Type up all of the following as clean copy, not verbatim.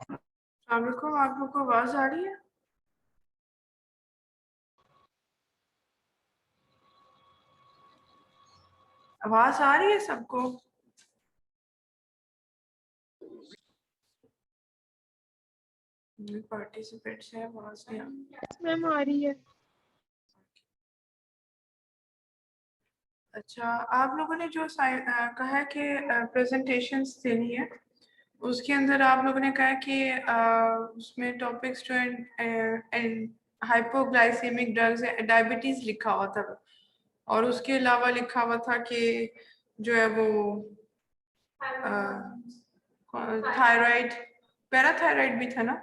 वालेकुम, आप लोग को आवाज आ रही है? आवाज आ रही है सबको? पार्टिसिपेंट्स है, आवाज नहीं आ रही। मैम आ रही है। अच्छा, आप लोगों ने जो कहा है कि प्रेजेंटेशंस देनी है, उसके अंदर आप लोगों ने कहा कि उसमें टॉपिक्स जो है हाइपोग्लाइसेमिक ड्रग्स, डायबिटीज लिखा हुआ था, और उसके अलावा लिखा हुआ था कि जो है वो थायराइड, पैराथायराइड भी था ना?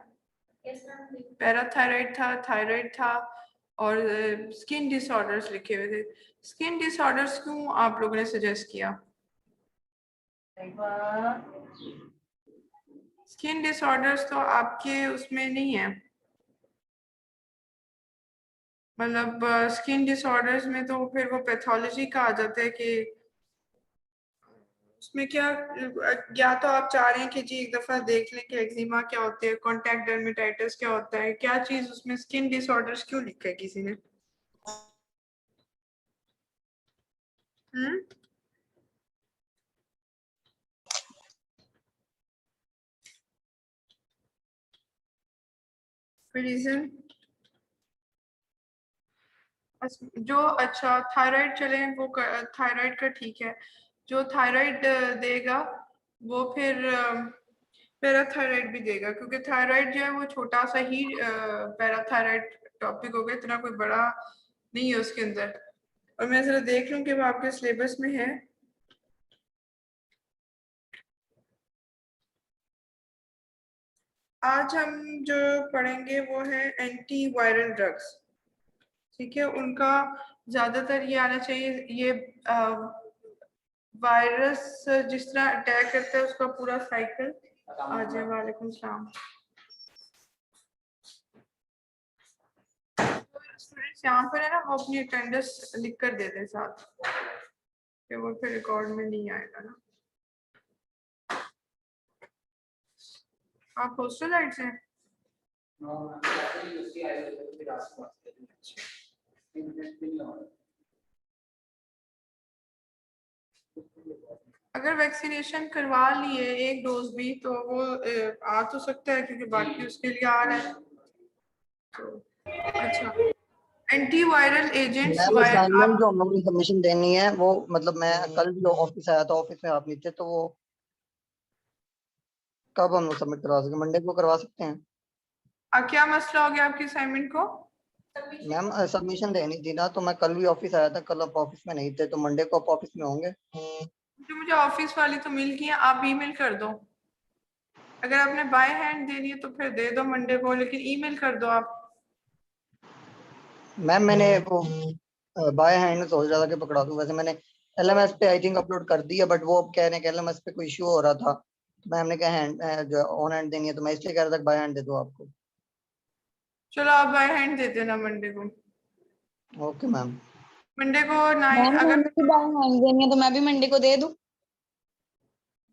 पैराथायराइड था, थायराइड था, और स्किन डिसऑर्डर्स लिखे हुए थे। स्किन डिसऑर्डर्स क्यों आप लोगों ने सजेस्ट किया? स्किन डिसऑर्डर्स तो आपके उसमें नहीं है, मतलब स्किन डिसऑर्डर्स में तो फिर वो पैथोलॉजी का आ जाता है कि उसमें क्या, या तो आप चाह रहे हैं कि जी एक दफा देख लें कि एक्जिमा क्या होते हैं, कॉन्टैक्ट डर्मेटाइटिस क्या होता है, क्या चीज उसमें स्किन डिसऑर्डर्स क्यों लिखा है किसी ने? हम्म, कोई रीजन? जो अच्छा थायराइड चले वो थायराइड का ठीक है, जो थायराइड देगा वो फिर पैराथायराइड भी देगा, क्योंकि थायराइड जो है वो छोटा सा ही पैराथायराइड टॉपिक हो गया, इतना कोई बड़ा नहीं है उसके अंदर। और मैं जरा देख लूं कि वो आपके सिलेबस में है। आज हम जो पढ़ेंगे वो है एंटी वायरल ड्रग्स, ठीक है? उनका ज्यादातर ये आना चाहिए, ये वायरस जिस तरह अटैक करता है उसका पूरा साइकिल आ जाए। वालेकुम सलाम। स्टूडेंट्स यहाँ पर है ना, वो अपनी अटेंडेंस लिख कर दे दें साथ, कि वो फिर रिकॉर्ड में नहीं आएगा ना। आप हॉस्टल लाइट से? अगर वैक्सीनेशन करवा लिए एक डोज भी तो वो आ तो सकता है, क्योंकि बाकी उसके लिए आ रहा है तो। अच्छा, anti viral agents ma'am assignment आप जो हम लोग ने सबमिशन देनी है वो मतलब मैं कल भी ऑफिस आया था, ऑफिस में आप नहीं थे, तो वो कब हम लोग सबमिट करवा सके? मंडे को करवा सकते हैं? क्या मसला हो गया आपकी असाइनमेंट को? मैम सबमिशन देनी थी ना, तो मैं कल भी ऑफिस आया था, कल आप ऑफिस में नहीं थे, तो मंडे को आप ऑफिस में होंगे? जो मुझे ऑफिस वाली तो मिल गई है, आप ईमेल कर दो। अगर आपने बाय हैंड देनी है तो फिर दे दो मंडे को, लेकिन ईमेल कर दो आप। मैम मैंने वो बाय हैंड सोच रहा था कि पकड़ा दूं, वैसे मैंने एलएमएस पे आई थिंक अपलोड कर दिया, बट वो अब कह रहे हैं कि एलएमएस पे कोई इशू हो रहा था, तो मैम ने कहा हैंड जो ऑन हैंड देनी है, तो मैं इसलिए कह रहा था बाय हैंड दे दूं आपको। चलो आप बाय हैंड दे देना मंडे को। Okay ma'am. मंडे को नाइन, मैम अगर मैंने भी बाय हैंड देनी है तो मैं भी मंडे को दे दूं?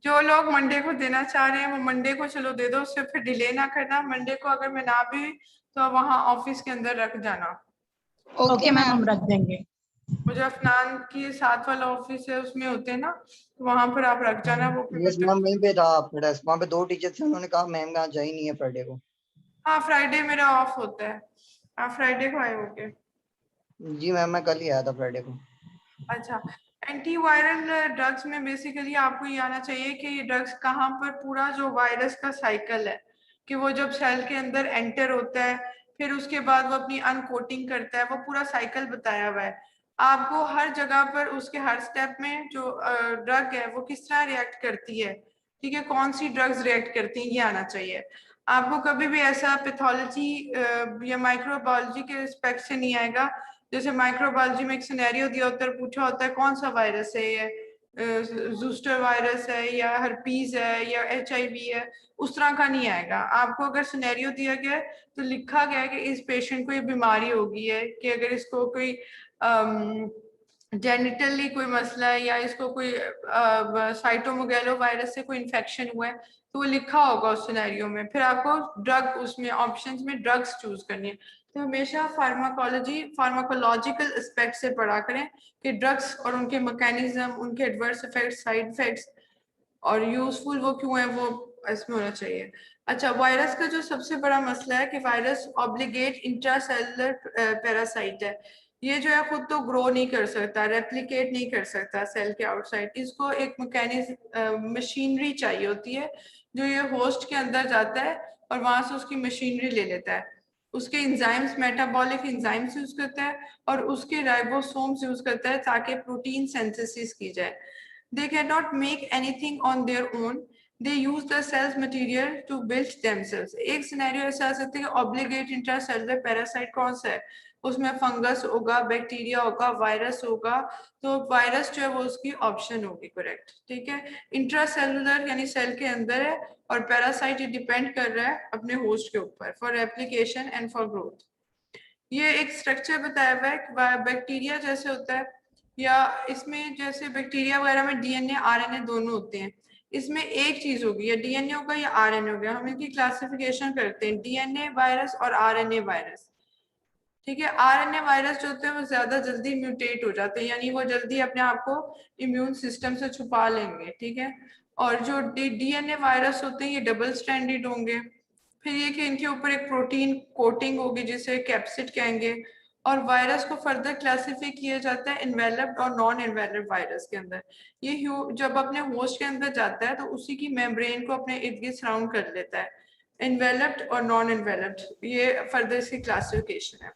जो लोग मंडे को देना चाह रहे हैं वो मंडे को चलो दे दो, उससे फिर डिले ना करना। मंडे को अगर मैं ना भी तो वहां ऑफिस के अंदर रख जाना। Okay ma'am ma'am. हम रख देंगे। वो जो अफनान की साथ वाला ऑफिस है उसमें होते हैं ना, तो वहां पर आप रख जाना, वो फिर यस बच्चों। मैम, वहीं पे था आपका डेस्क, वहाँ पे दो टीचर थे, उन्होंने कहा मैम यहाँ जा ही नहीं है फ्राइडे को। हाँ, फ्राइडे मेरा ऑफ होता है। आप फ्राइडे को आए होगे? जी मैम, मैं कल ही आया था फ्राइडे को। अच्छा, एंटी वायरल ड्रग्स में बेसिकली आपको ये आना चाहिए कि ये ड्रग्स कहाँ पर पूरा जो वायरस का साइकिल है, कि वो जब सेल के अंदर एंटर होता है, फिर उसके बाद वो अपनी अनकोटिंग करता है, वो पूरा साइकिल बताया हुआ है आपको हर जगह पर। उसके हर स्टेप में जो ड्रग है वो किस तरह रिएक्ट करती है, ठीक है, कौन सी ड्रग्स रिएक्ट करती हैं, ये आना चाहिए आपको। कभी भी ऐसा पैथोलॉजी या माइक्रोबायोलॉजी के रिस्पेक्ट से नहीं आएगा। जैसे माइक्रोबायोलॉजी में एक सिनेरियो दिया होता है, पूछा होता है कौन सा वायरस है ये, जूस्टर वायरस है या हर्पीज है या HIV है, उस तरह का नहीं आएगा आपको। अगर सिनेरियो दिया गया है तो लिखा गया है कि इस पेशेंट को ये बीमारी होगी है, कि अगर इसको कोई जेनिटली कोई मसला है या इसको कोई साइटोमेगालो वायरस से कोई इन्फेक्शन हुआ है, तो वो लिखा होगा उस सिनेरियो में। फिर आपको ड्रग उसमें ऑप्शंस में ड्रग्स चूज करनी है। तो हमेशा फार्माकोलॉजिकल एस्पेक्ट से पढ़ा करें कि ड्रग्स और उनके मैकेनिज्म, उनके एडवर्स इफेक्ट्स, साइड इफेक्ट्स और यूजफुल वो क्यों है, वो इसमें होना चाहिए। अच्छा, वायरस का जो सबसे बड़ा मसला है कि वायरस ऑब्लिगेट इंट्रासेलुलर पैरासाइट है। ये जो है खुद तो ग्रो नहीं कर सकता, रेप्लिकेट नहीं कर सकता सेल के आउटसाइड। इसको एक मैकेनिज्म मशीनरी चाहिए होती है जो ये होस्ट के अंदर जाता है और वहां से उसकी मशीनरी ले लेता है, उसके इंजाइम्स, मेटाबॉलिक इंजाइम्स यूज करता है और उसके राइबोसोम्स यूज करता है ताकि प्रोटीन सिंथेसिस की जाए। They cannot make anything on their own. They use the cells material to build themselves. एक सिनेरियो ऐसा आ सकता है कि ऑब्लिगेट इंट्रासेलुलर पैरासाइट कौन सा है, उसमें फंगस होगा, बैक्टीरिया होगा, वायरस होगा। तो वायरस जो है वो उसकी ऑप्शन होगी करेक्ट। ठीक है, इंट्रासेलुलर यानी सेल के अंदर है और पैरासाइट डिपेंड कर रहा है अपने होस्ट के ऊपर for application and for growth. ये एक स्ट्रक्चर बताया हुआ है बैक्टीरिया जैसे होता है, या इसमें जैसे बैक्टीरिया वगैरह में डीएनए आरएनए दोनों होते हैं। इसमें एक चीज होगी, या डीएनए होगा या आरएनए होगा। हम इनकी क्लासिफिकेशन करते हैं डीएनए वायरस और आरएनए वायरस। ठीक है, आरएनए वायरस जो होते हैं वो ज्यादा जल्दी म्यूटेट हो जाते हैं, यानी वो जल्दी अपने आप को इम्यून सिस्टम से छुपा लेंगे। ठीक है, और जो डीएनए वायरस होते हैं ये डबल स्टैंडर्ड होंगे। फिर ये कि इनके ऊपर एक प्रोटीन कोटिंग होगी जिसे कैप्सिड कहेंगे। और वायरस को फर्दर क्लासिफाई किया जाता है इन्वेलप्ड और नॉन इन्वेलप्ड वायरस के अंदर। ये जब अपने होस्ट के अंदर जाता है तो उसी की मेम्ब्रेन को अपने इर्द गिर्द सराउंड कर लेता है। इन्वेलप्ड और नॉन इन्वेलप्ड, ये फर्दर इसकी क्लासिफिकेशन है।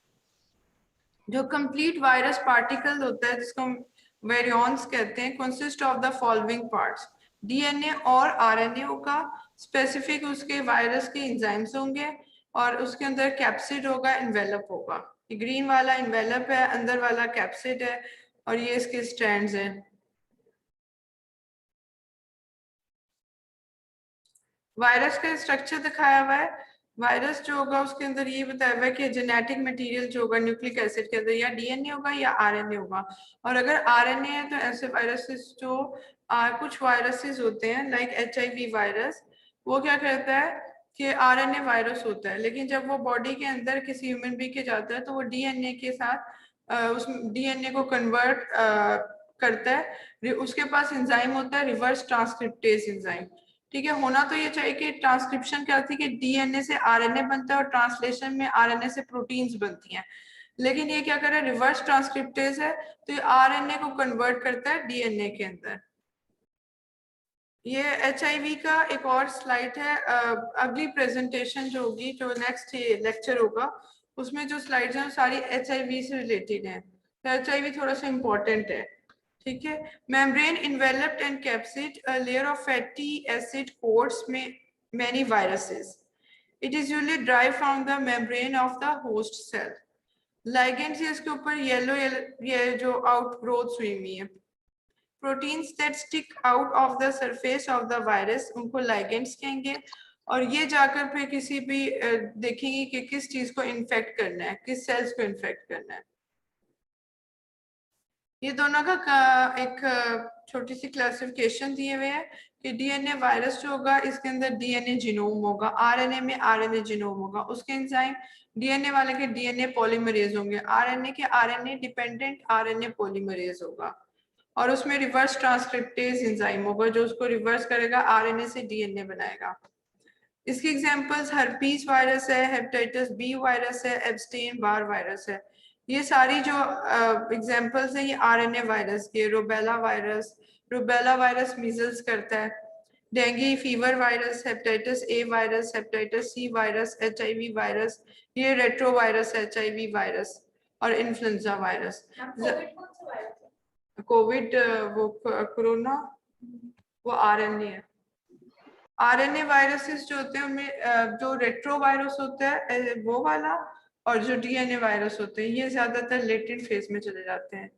जो कंप्लीट वायरस पार्टिकल होता है जिसको वेरियंस कहते हैं, consist of the following parts. DNA और आरएनए होगा, स्पेसिफिक उसके वायरस के एंजाइम्स होंगे और उसके अंदर कैप्सिड होगा, इन्वेलप होगा। ग्रीन वाला इन्वेलप है, अंदर वाला कैप्सिड है और ये इसके स्ट्रैंड्स हैं। वायरस का स्ट्रक्चर दिखाया हुआ है। वायरस जो होगा उसके अंदर ये बताया हुआ है कि जेनेटिक मटेरियल जो होगा न्यूक्लिक एसिड के अंदर या डीएनए होगा या आरएनए होगा। और अगर आरएनए है तो ऐसे वायरसेस जो कुछ वायरसेस होते हैं लाइक एचआईवी वायरस, वो क्या करता है कि आरएनए वायरस होता है, लेकिन जब वो बॉडी के अंदर किसी ह्यूमन बीइंग के जाता है तो वो डीएनए के साथ उस डीएनए को कन्वर्ट करता है। उसके पास एंजाइम होता है रिवर्स ट्रांसक्रिप्टेज एंजाइम। ठीक है, होना तो ये चाहिए कि ट्रांसक्रिप्शन क्या होती है कि डीएनए से आरएनए बनता है और ट्रांसलेशन में आरएनए से प्रोटीन्स बनती हैं, लेकिन ये क्या कर रहा है, रिवर्स ट्रांसक्रिप्टेज है, तो ये आरएनए को कन्वर्ट करता है डीएनए के अंदर। ये एचआईवी का एक और स्लाइड है। अगली प्रेजेंटेशन जो होगी, जो नेक्स्ट लेक्चर होगा, उसमें जो स्लाइड्स हैं वो सारी एचआईवी से रिलेटेड हैं। तो एचआईवी थोड़ा सा इम्पोर्टेंट है। ठीक है, membrane enveloped and capsid, a layer of fatty acid coats many viruses. It is usually derived from the membrane of the host cell. Ligands इसके ऊपर येलो ये जो आउटग्रोथ हुई हुई है। Proteins that stick out of the surface of the virus उनको ligands कहेंगे। और ये जाकर फिर किसी भी देखेंगे कि किस चीज को इन्फेक्ट करना है, किस सेल्स को इन्फेक्ट करना है। ये दोनों का एक छोटी सी क्लासिफिकेशन दिए हुए हैं कि डीएनए वायरस जो होगा इसके अंदर डीएनए जीनोम होगा, आरएनए में आरएनए जीनोम होगा, उसके एंजाइम डीएनए वाले के डीएनए पॉलीमरेज होंगे, आरएनए के आरएनए डिपेंडेंट आरएनए पॉलीमरेज होगा और उसमें रिवर्स ट्रांसक्रिप्टेज एंजाइम होगा जो उसको रिवर्स करेगा, आरएनए से डीएनए बनाएगा। इसकी एग्जांपल्स हर्पीज वायरस है, हेपेटाइटिस बी वायरस है, एब्स्टेन बार वायरस है। ये सारी जो एग्जांपल्स हैं ये आरएनए वायरस के। रूबेला वायरस मीजल्स करता है। Dengue fever virus, hepatitis A virus, hepatitis C virus, HIV virus, ये रेट्रो वायरस, एचआईवी वायरस और इन्फ्लुएंजा वायरस। कोविड वो कोरोना वो आरएनए है। आरएनए वायरसेस जो होते हैं उनमें जो रेट्रो वायरस होता है वो वाला, और जो डीएनए वायरस होते हैं ये ज्यादातर लेटेंट फेज में चले जाते हैं।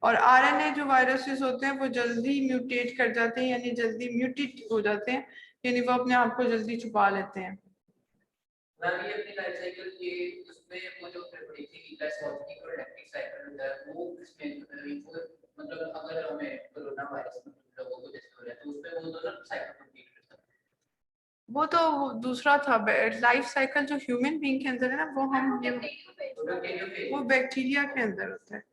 और आरएनए जो वायरसेस होते हैं वो जल्दी म्यूटेट कर जाते हैं, यानी जल्दी म्यूटेट हो जाते हैं, यानी वो अपने आप को जल्दी छुपा लेते हैं। मैम ये अपनी लाइफ साइकिल ये उसमें वो जो पड़ी थी लाइसोटिक और लैक्टिक साइकिल होता है वो इसमें मतलब अगर हमें कोरोना वायरस लोगों को जैसे हो रहा है तो उसमें वो दोनों साइकिल कंप्लीट करता है। वो तो दूसरा था लाइफ साइकिल जो ह्यूमन बीइंग के अंदर है ना वो हम वो बैक्टीरिया के अंदर होता है,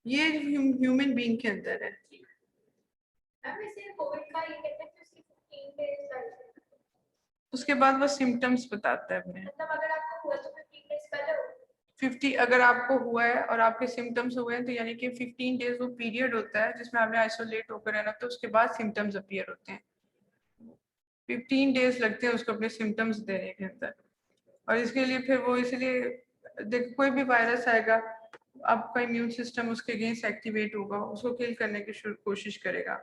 ये ह्यूमन बीइंग के अंदर है। उसके बाद वो सिम्टम्स बताता है अपने। मतलब अगर आपको हुआ तो 15 डेज पहले हो 50 अगर आपको हुआ है और आपके सिम्टम्स हुए हैं तो यानी कि 15 डेज वो पीरियड होता है जिसमें आपने आइसोलेट होकर रहना, तो उसके बाद सिम्टम्स अपीयर होते हैं। 15 डेज लगते हैं उसको अपने सिम्टम्स देने के अंदर। और इसके लिए फिर वो इसलिए देखो कोई भी वायरस आएगा आपका इम्यून सिस्टम उसके अगेंस्ट एक्टिवेट होगा, उसको किल करने की कोशिश करेगा,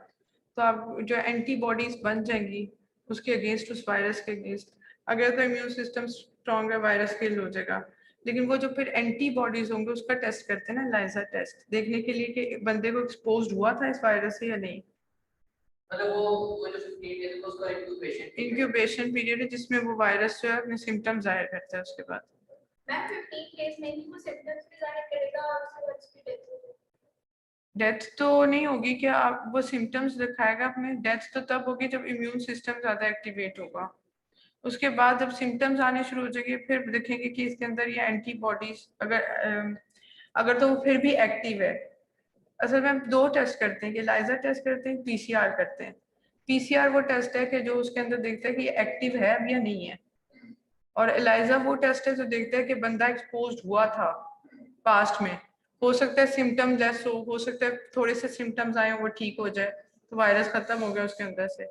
तो आप जो एंटीबॉडीज बन जाएंगी उसके अगेंस्ट, उस वायरस के अगेंस्ट। अगर तो इम्यून सिस्टम स्ट्रॉन्ग है वायरस किल हो जाएगा, लेकिन वो जो फिर एंटीबॉडीज होंगे उसका टेस्ट करते हैं ना, एलाइजा टेस्ट, देखने के लिए कि बंदे को एक्सपोज हुआ था इस वायरस से या नहीं। मतलब वो जो 15 डेज का उसका इंक्यूबेशन पीरियड है जिसमें वो वायरस जो है अपने सिम्टम्स जाहिर करता है उसके बाद। मैम 15 डेज में ही वो सिम्टम्स भी जाहिर करेगा और उसके बाद उसकी डेथ हो जाएगी। डेथ तो नहीं होगी, क्या आप वो सिम्टम्स दिखाएगा अपने, डेथ तो तब होगी जब इम्यून सिस्टम ज्यादा एक्टिवेट होगा। उसके बाद जब सिम्टम्स आने शुरू हो जाएंगे फिर देखेंगे कि इसके अंदर ये एंटीबॉडीज अगर तो वो फिर भी एक्टिव है। असल में हम दो टेस्ट करते हैं, कि एलाइजा टेस्ट करते हैं, पीसीआर करते हैं। पीसीआर वो टेस्ट है कि जो उसके अंदर देखता है कि ये एक्टिव है अब या नहीं है, और एलाइजा वो टेस्ट है जो देखता है कि बंदा एक्सपोज हुआ था पास्ट में। हो सकता है सिम्टम लेस हो सकता है थोड़े से सिम्टम्स आए वो ठीक हो जाए, तो वायरस खत्म हो गया उसके अंदर से।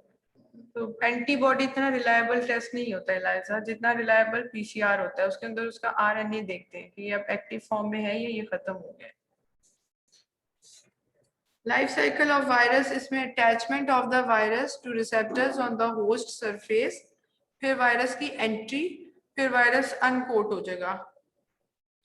तो एंटीबॉडी इतना रिलायबल टेस्ट नहीं होता है एलाइजा, जितना रिलायबल पीसीआर होता है। उसके अंदर उसका आरएनए देखते हैं कि ये अब एक्टिव फॉर्म में है या ये खत्म हो गया। लाइफ साइकिल ऑफ वायरस, इसमें attachment of the virus two receptors on the host surface, फिर वायरस की एंट्री, फिर वायरस अनकोट हो जाएगा,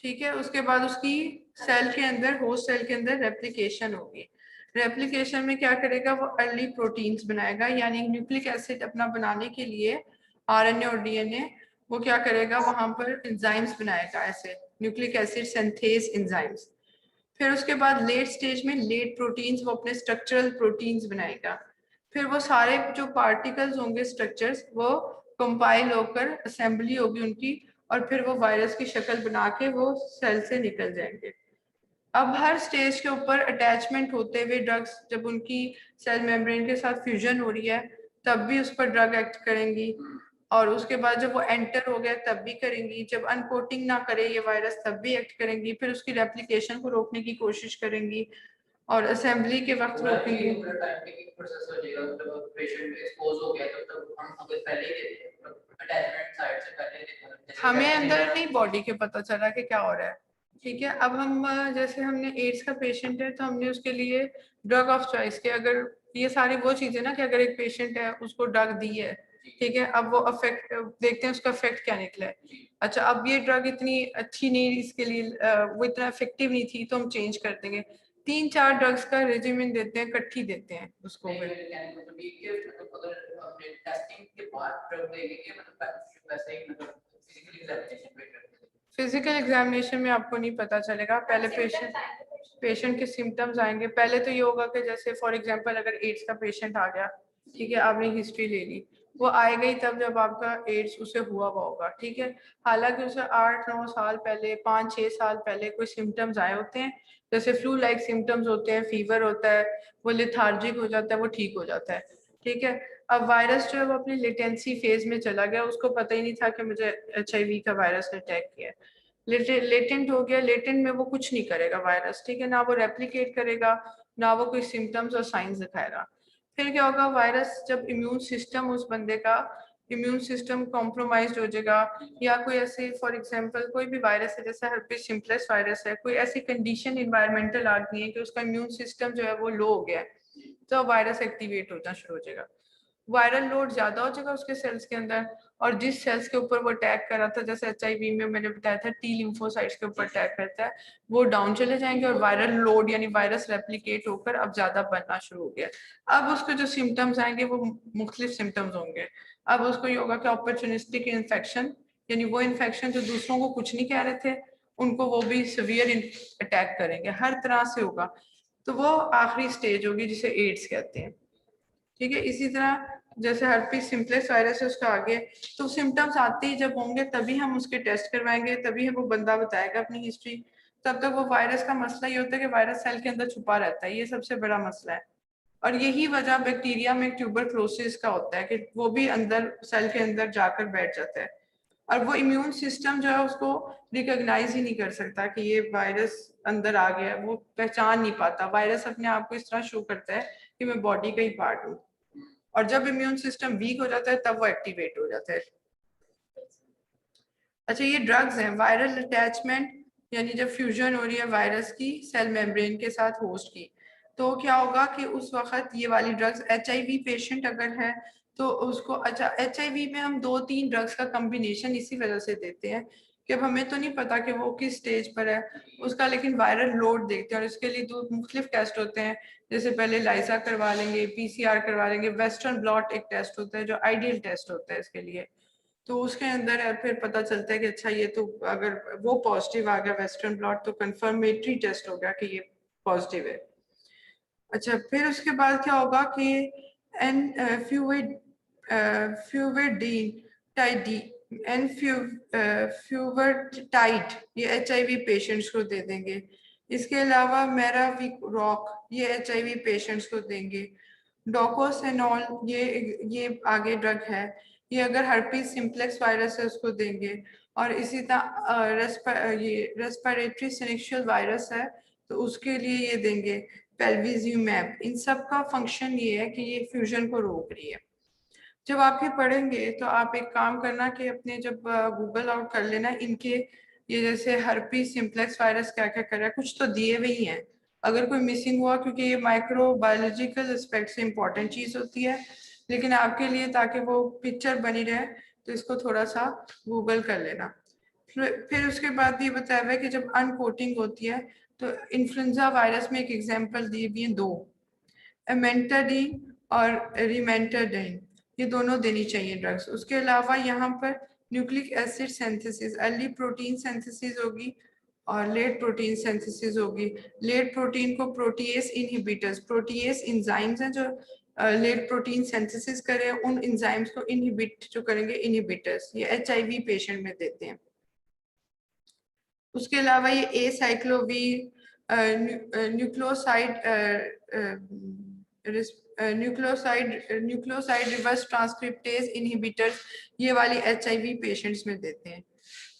ठीक है। उसके बाद उसकी सेल के अंदर, होस्ट सेल के अंदर रेप्लिकेशन होगी। रेप्लिकेशन में क्या करेगा, वो अर्ली प्रोटीन्स बनाएगा, यानी न्यूक्लिक एसिड अपना बनाने के लिए आरएनए और डीएनए वो क्या करेगा, वहां पर एंजाइम्स बनाएगा, ऐसे न्यूक्लिक एसिड सिंथेज एंजाइम्स। फिर उसके बाद लेट स्टेज में लेट प्रोटीन्स वो अपने स्ट्रक्चरल प्रोटीन्स बनाएगा। फिर वो सारे जो पार्टिकल्स होंगे स्ट्रक्चर्स वो कंपाइल होकर असेंबली होगी उनकी, और फिर वो वायरस की शक्ल बना के वो सेल से निकल जाएंगे। अब हर स्टेज के ऊपर अटैचमेंट होते हुए ड्रग्स, जब उनकी सेल मेम्ब्रेन के साथ फ्यूजन हो रही है तब भी उस पर ड्रग एक्ट करेंगी, और उसके बाद जब वो एंटर हो गया तब भी करेंगी, जब अनकोटिंग ना करे ये वायरस तब भी एक्ट करेंगी, फिर उसकी रेप्लिकेशन को रोकने की कोशिश करेंगी और असेंबली के वक्त रोकेंगी। प्रोसेस हो जाएगा, मतलब पेशेंट एक्सपोज हो गया तो हम अगर पहले ही अटैचमेंट साइड से पहले हमें अंदर नहीं बॉडी के पता चला कि क्या हो रहा है, ठीक है। अब हम जैसे हमने एड्स का पेशेंट है तो हमने उसके लिए ड्रग ऑफ चॉइस के, अगर ये सारी वो चीजें ना कि अगर एक पेशेंट है उसको ड्रग दी है, ठीक है, अब वो अफेक्ट देखते हैं उसका इफेक्ट क्या निकला है। अच्छा, अब ये ड्रग इतनी अच्छी नहीं, इसके लिए वो इतना इफेक्टिव नहीं थी तो हम चेंज कर देंगे। 3-4 ड्रग्स का रेजिमेंट देते हैं, इकट्ठी देते हैं उसको। मतलब ये अगर हमने टेस्टिंग के बाद ड्रग देंगे कि मतलब वैसे ही मतलब फिजिकल एग्जामिनेशन पे फिजिकल एग्जामिनेशन में आपको नहीं पता चलेगा, पहले पेशेंट के सिम्टम्स आएंगे। पहले तो ये होगा कि जैसे फॉर एग्जांपल अगर एड्स का पेशेंट आ गया, ठीक है, आपने हिस्ट्री ले ली, वो आएगा ही तब जब आपका एड्स उसे हुआ होगा, ठीक है। हालांकि उसे 8-9 साल पहले, 5-6 साल पहले कोई सिम्टम्स आए होते हैं, जैसे फ्लू लाइक सिम्टम्स होते हैं, फीवर होता है, वो लिथार्जिक हो जाता है, वो ठीक हो जाता है, ठीक है। अब वायरस जो है वो अपनी लेटेंसी फेज में चला गया, उसको पता ही नहीं था कि मुझे HIV का वायरस ने अटैक किया है, लेटेंट हो गया। लेटेंट में वो कुछ नहीं करेगा वायरस, ठीक है, ना वो रेप्लिकेट करेगा, ना वो कोई सिम्टम्स और साइंस दिखाएगा। फिर क्या होगा, वायरस जब इम्यून सिस्टम, उस बंदे का इम्यून सिस्टम कॉम्प्रोमाइज हो जाएगा, या कोई ऐसे फॉर एग्जांपल कोई भी वायरस है जैसे हर्पिस सिम्प्लेक्स वायरस है, कोई ऐसी कंडीशन इन्वायरमेंटल आ गई है कि उसका इम्यून सिस्टम जो है वो लो हो गया है, तो वायरस एक्टिवेट होना शुरू हो जाएगा। वायरल लोड ज्यादा हो जाएगा उसके सेल्स के अंदर, और जिस सेल्स के ऊपर वो अटैक कर रहा था, जैसे HIV में मैंने बताया था टी लिम्फोसाइट्स के ऊपर अटैक करता है, वो डाउन चले जाएंगे और वायरल लोड यानी वायरस रेप्लिकेट होकर अब ज्यादा बनना शुरू हो गया। अब उसके जो सिम्टम्स आएंगे वो मुख्तलिफ सिम्टम्स होंगे। अब उसको ये होगा कि अपॉर्चुनिस्टिक इन्फेक्शन यानी वो इन्फेक्शन जो दूसरों को कुछ नहीं कह रहे थे उनको वो भी सीवियर अटैक करेंगे, हर तरह से होगा। तो वो आखिरी स्टेज होगी जिसे एड्स कहते हैं। ठीक है, इसी तरह जैसे हर्पीस सिम्प्लेक्स वायरस है उसका आगे तो सिम्टम्स आते ही जब होंगे तभी हम उसके टेस्ट करवाएंगे, तभी वो बंदा बताएगा अपनी हिस्ट्री। तब तक वो वायरस का मसला ये होता है कि वायरस सेल के अंदर छुपा रहता है, ये सबसे बड़ा मसला है। और यही वजह बैक्टीरिया में ट्यूबरक्लोसिस का होता है कि वो भी अंदर सेल के अंदर जाकर बैठ जाता है और वो इम्यून सिस्टम जो है उसको रिकॉग्नाइज ही नहीं कर सकता कि ये वायरस अंदर आ गया, वो पहचान नहीं पाता। वायरस अपने आप को इस तरह शो करता है कि मैं बॉडी का ही पार्ट हूँ, और जब इम्यून सिस्टम वीक हो जाता है तब वो एक्टिवेट हो जाता है। अच्छा, ये ड्रग्स हैं वायरल अटैचमेंट, यानी जब फ्यूजन हो रही है वायरस की सेल मेम्ब्रेन के साथ होस्ट की, तो क्या होगा कि उस वक्त ये वाली ड्रग्स HIV पेशेंट अगर है तो उसको, अच्छा HIV में हम 2-3 ड्रग्स का कॉम्बिनेशन इसी वजह से देते हैं कि अब हमें तो नहीं पता कि वो किस स्टेज पर है उसका, लेकिन वायरल लोड देखते हैं और इसके लिए 2 मुख्तलिफ टेस्ट होते हैं। जैसे पहले लाइसा करवा लेंगे, PCR करवा लेंगे, वेस्टर्न ब्लॉट एक टेस्ट होता है जो आइडियल टेस्ट होता है इसके लिए। तो उसके अंदर फिर पता चलता है कि अच्छा ये तो अगर वो पॉजिटिव आ गया वेस्टर्न ब्लॉट तो कंफर्मेटरी टेस्ट हो गया कि ये पॉजिटिव है। अच्छा, फिर उसके बाद क्या होगा कि फ्यूवर्टाइड ये HIV पेशेंट्स को दे देंगे। इसके अलावा मेराविरॉक ये HIV पेशेंट्स को देंगे। डोकोसेनॉल ये आगे ड्रग है, ये अगर हर्पीस सिम्प्लेक्स वायरस है उसको देंगे। और इसी तरह ये रेस्पिरेटरी सिनेक्शियल वायरस है तो उसके लिए ये देंगे पेल्विज्यूमैब। इन सब का फंक्शन ये है कि ये फ्यूजन को रोक रही है। जब आप ये पढ़ेंगे तो आप एक काम करना कि अपने जब गूगल आउट कर लेना इनके, ये जैसे हर्पीस सिम्प्लेक्स वायरस क्या क्या कर रहा है, कुछ तो दिए हुए ही हैं, अगर कोई मिसिंग हुआ क्योंकि ये माइक्रोबायोलॉजिकल एस्पेक्ट से इम्पोर्टेंट चीज होती है, लेकिन आपके लिए ताकि वो पिक्चर बनी रहे तो इसको थोड़ा सा गूगल कर लेना। फिर उसके बाद ये बताया हुआ है कि जब अनकोटिंग होती है तो इन्फ्लुएंजा वायरस में एक एग्जांपल दी हुई है 2, एमेंटाडीन और रिमेंटाडाइन, ये दोनों देनी चाहिए ड्रग्स। उसके अलावा यहाँ पर nucleic acid synthesis, early protein synthesis होगी और लेट प्रोटीन सिंथेसिस होगी। लेट प्रोटीन को प्रोटीएस इनहिबिटर्स, प्रोटीएस एंजाइम्स हैं जो लेट प्रोटीन सिंथेसिस करें, उन एंजाइम्स को इनहिबिट जो करेंगे इनहिबिटर्स, ये HIV पेशेंट में देते हैं। उसके अलावा ये aciclovir, nucleoside reverse transcriptase inhibitors, ये वाली HIV पेशेंट्स में देते हैं।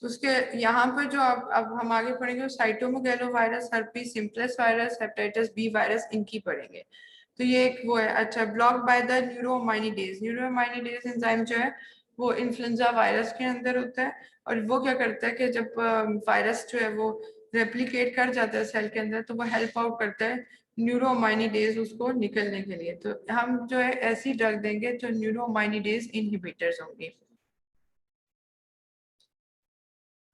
उसके यहाँ पर जो अब हम आगे पढ़ेंगे cytomegalo virus, herpes simplex virus, hepatitis B virus, इनकी पढ़ेंगे। तो ये एक वो है। अच्छा, ब्लॉक बाय द न्यूरोमाइनिडेज, न्यूरोमाइनिडेज एंजाइम जो है वो इन्फ्लुएंजा वायरस के अंदर होता है और वो क्या करता है कि जब वायरस जो है वो रेप्लिकेट कर जाता है सेल के अंदर तो वो हेल्प आउट करता है न्यूरोमाइनिडेज उसको निकलने के लिए। तो हम जो है ऐसी ड्रग देंगे जो न्यूरोमाइनिडेज इनहिबिटर्स होंगी।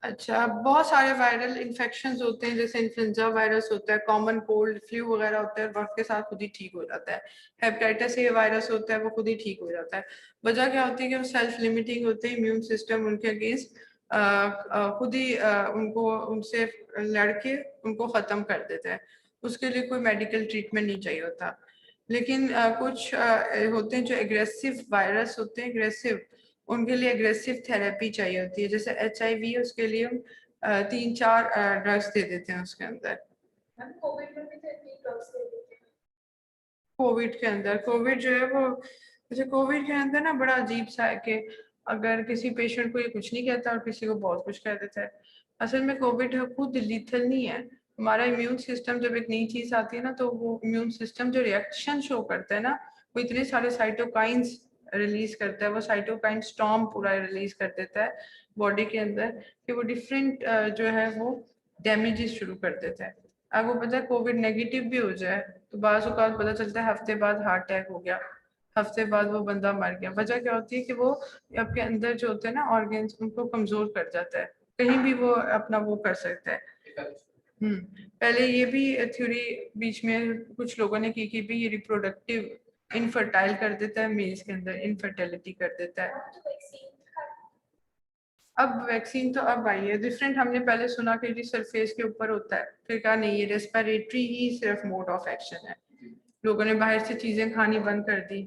अच्छा, बहुत सारे वायरल इन्फेक्शंस होते हैं, जैसे इन्फ्लुएंजा वायरस होता है, कॉमन कोल्ड फ्लू वगैरह होता है, वक्त के साथ खुद ही ठीक हो जाता है। हेपेटाइटिस ए वायरस होता है वो खुद ही ठीक हो जाता है। वजह क्या होती है कि वो सेल्फ लिमिटिंग होते हैं, इम्यून सिस्टम उनके अगेंस्ट खुद ही उनको उनसे लड़के उनको ख़त्म कर देता है, उसके लिए कोई मेडिकल ट्रीटमेंट नहीं चाहिए होता। लेकिन कुछ होते हैं जो एग्रेसिव वायरस होते हैं, एग्रेसिव, उनके लिए एग्रेसिव थेरेपी चाहिए होती है। जैसे HIV है उसके लिए हम 3-4 ड्रग्स दे देते हैं उसके अंदर। मैम कोविड में भी तो इतनी ड्रग्स दे देते हैं। कोविड के अंदर, कोविड जो है वो, जैसे कोविड के अंदर ना बड़ा अजीब सा है कि अगर किसी पेशेंट को ये कुछ नहीं कहता और किसी को बहुत कुछ कह देता है। असल में कोविड खुद लीथल नहीं है। हमारा इम्यून सिस्टम जब एक नई चीज आती है ना तो वो इम्यून सिस्टम जो रिएक्शन शो करता है ना वो इतने सारे साइटोकाइंस रिलीज करता है, वो साइटोकाइन स्टॉर्म पूरा रिलीज कर देता है बॉडी के अंदर कि वो डिफरेंट जो है वो डैमेजेस शुरू कर देता है। आपको पता है कोविड नेगेटिव भी हो जाए तो बाज़ औक़ात पता चलता है हफ्ते बाद हार्ट अटैक हो गया, हफ्ते बाद वो बंदा मर गया। वजह क्या होती है कि वो आपके अंदर जो होते हैं ना ऑर्गन्स उनको कमजोर कर जाता है, कहीं भी वो अपना वो कर सकता है। पहले ये भी थ्योरी बीच में कुछ लोगों ने की कि भी ये रिप्रोडक्टिव इनफर्टाइल कर देता है, मेल्स के अंदर इनफर्टिलिटी कर देता है। अब वैक्सीन तो अब आई है डिफरेंट। हमने पहले सुना कि जी सरफेस के ऊपर होता है, फिर कहा नहीं ये रेस्पिरेटरी ही सिर्फ मोड ऑफ एक्शन है। लोगों ने बाहर से चीजें खानी बंद कर दी,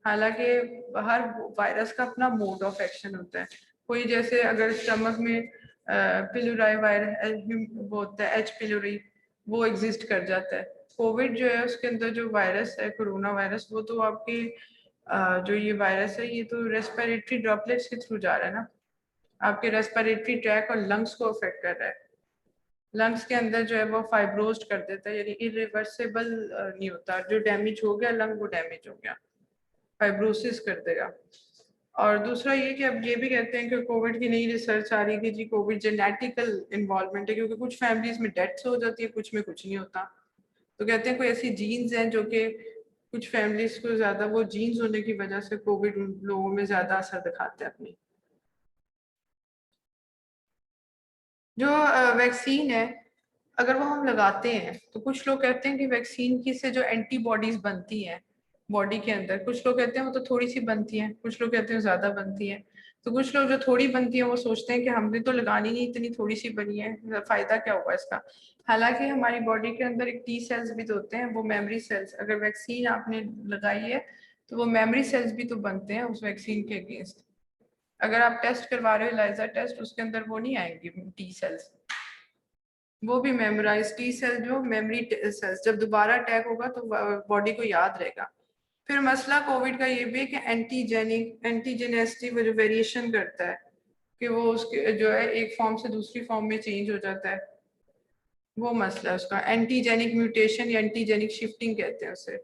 हालांकि हर वायरस का अपना मोड ऑफ एक्शन होता है। कोई जैसे अगर स्टमक में पिलुराई वायरस वो होता है एच पिलुरी, वो एग्जिस्ट कर जाता है। कोविड जो है उसके अंदर जो वायरस है कोरोना वायरस, वो तो आपके जो ये वायरस है ये तो रेस्पिरेटरी ड्रॉपलेट्स के थ्रू जा रहा है ना, आपके रेस्पिरेटरी ट्रैक और लंग्स को अफेक्ट कर रहा है। लंग्स के अंदर जो है वो फाइब्रोज्ड कर देता है, यानी इरिवर्सिबल नहीं होता, जो डैमेज हो गया लंग वो डैमेज हो गया, फाइब्रोसिस कर देगा। और दूसरा ये कि अब ये भी कहते हैं कि कोविड की नई रिसर्च आ रही है कि जी कोविड जेनेटिकल इन्वॉल्वमेंट है, क्योंकि कुछ फैमिलीज में डेथ्स हो जाती है, कुछ में कुछ नहीं होता। तो कहते हैं कोई ऐसी जीन्स हैं जो कि कुछ फैमिलीज को ज्यादा वो जीन्स होने की वजह से कोविड उन लोगों में ज्यादा असर दिखाते हैं अपनी। जो वैक्सीन है अगर वो हम लगाते हैं तो कुछ लोग कहते हैं कि वैक्सीन की से जो एंटीबॉडीज बनती हैं बॉडी के अंदर, कुछ लोग कहते हैं वो तो थोड़ी सी बनती हैं, कुछ लोग कहते हैं ज्यादा बनती हैं। तो कुछ लोग जो थोड़ी बनती है वो सोचते हैं कि हमने तो लगानी नहीं, इतनी थोड़ी सी बनी है, फायदा क्या होगा इसका। हालांकि हमारी बॉडी के अंदर एक टी सेल्स भी तो होते हैं, वो मेमोरी सेल्स, अगर वैक्सीन आपने लगाई है तो वो मेमोरी सेल्स भी तो बनते हैं उस वैक्सीन के अगेंस्ट। अगर आप टेस्ट करवा रहे हो एलाइजा टेस्ट, उसके अंदर वो नहीं आएंगी टी सेल्स, वो भी मेमोराइज टी सेल जो मेमोरी सेल्स, जब दोबारा अटैक होगा तो बॉडी को याद रहेगा। फिर मसला कोविड का ये भी है कि एंटीजेनेसिटी वो जो वेरिएशन करता है कि वो उसके जो है एक फॉर्म से दूसरी फॉर्म में चेंज हो जाता है, वो मसला है उसका, एंटीजेनिक म्यूटेशन या एंटीजेनिक शिफ्टिंग कहते हैं उसे।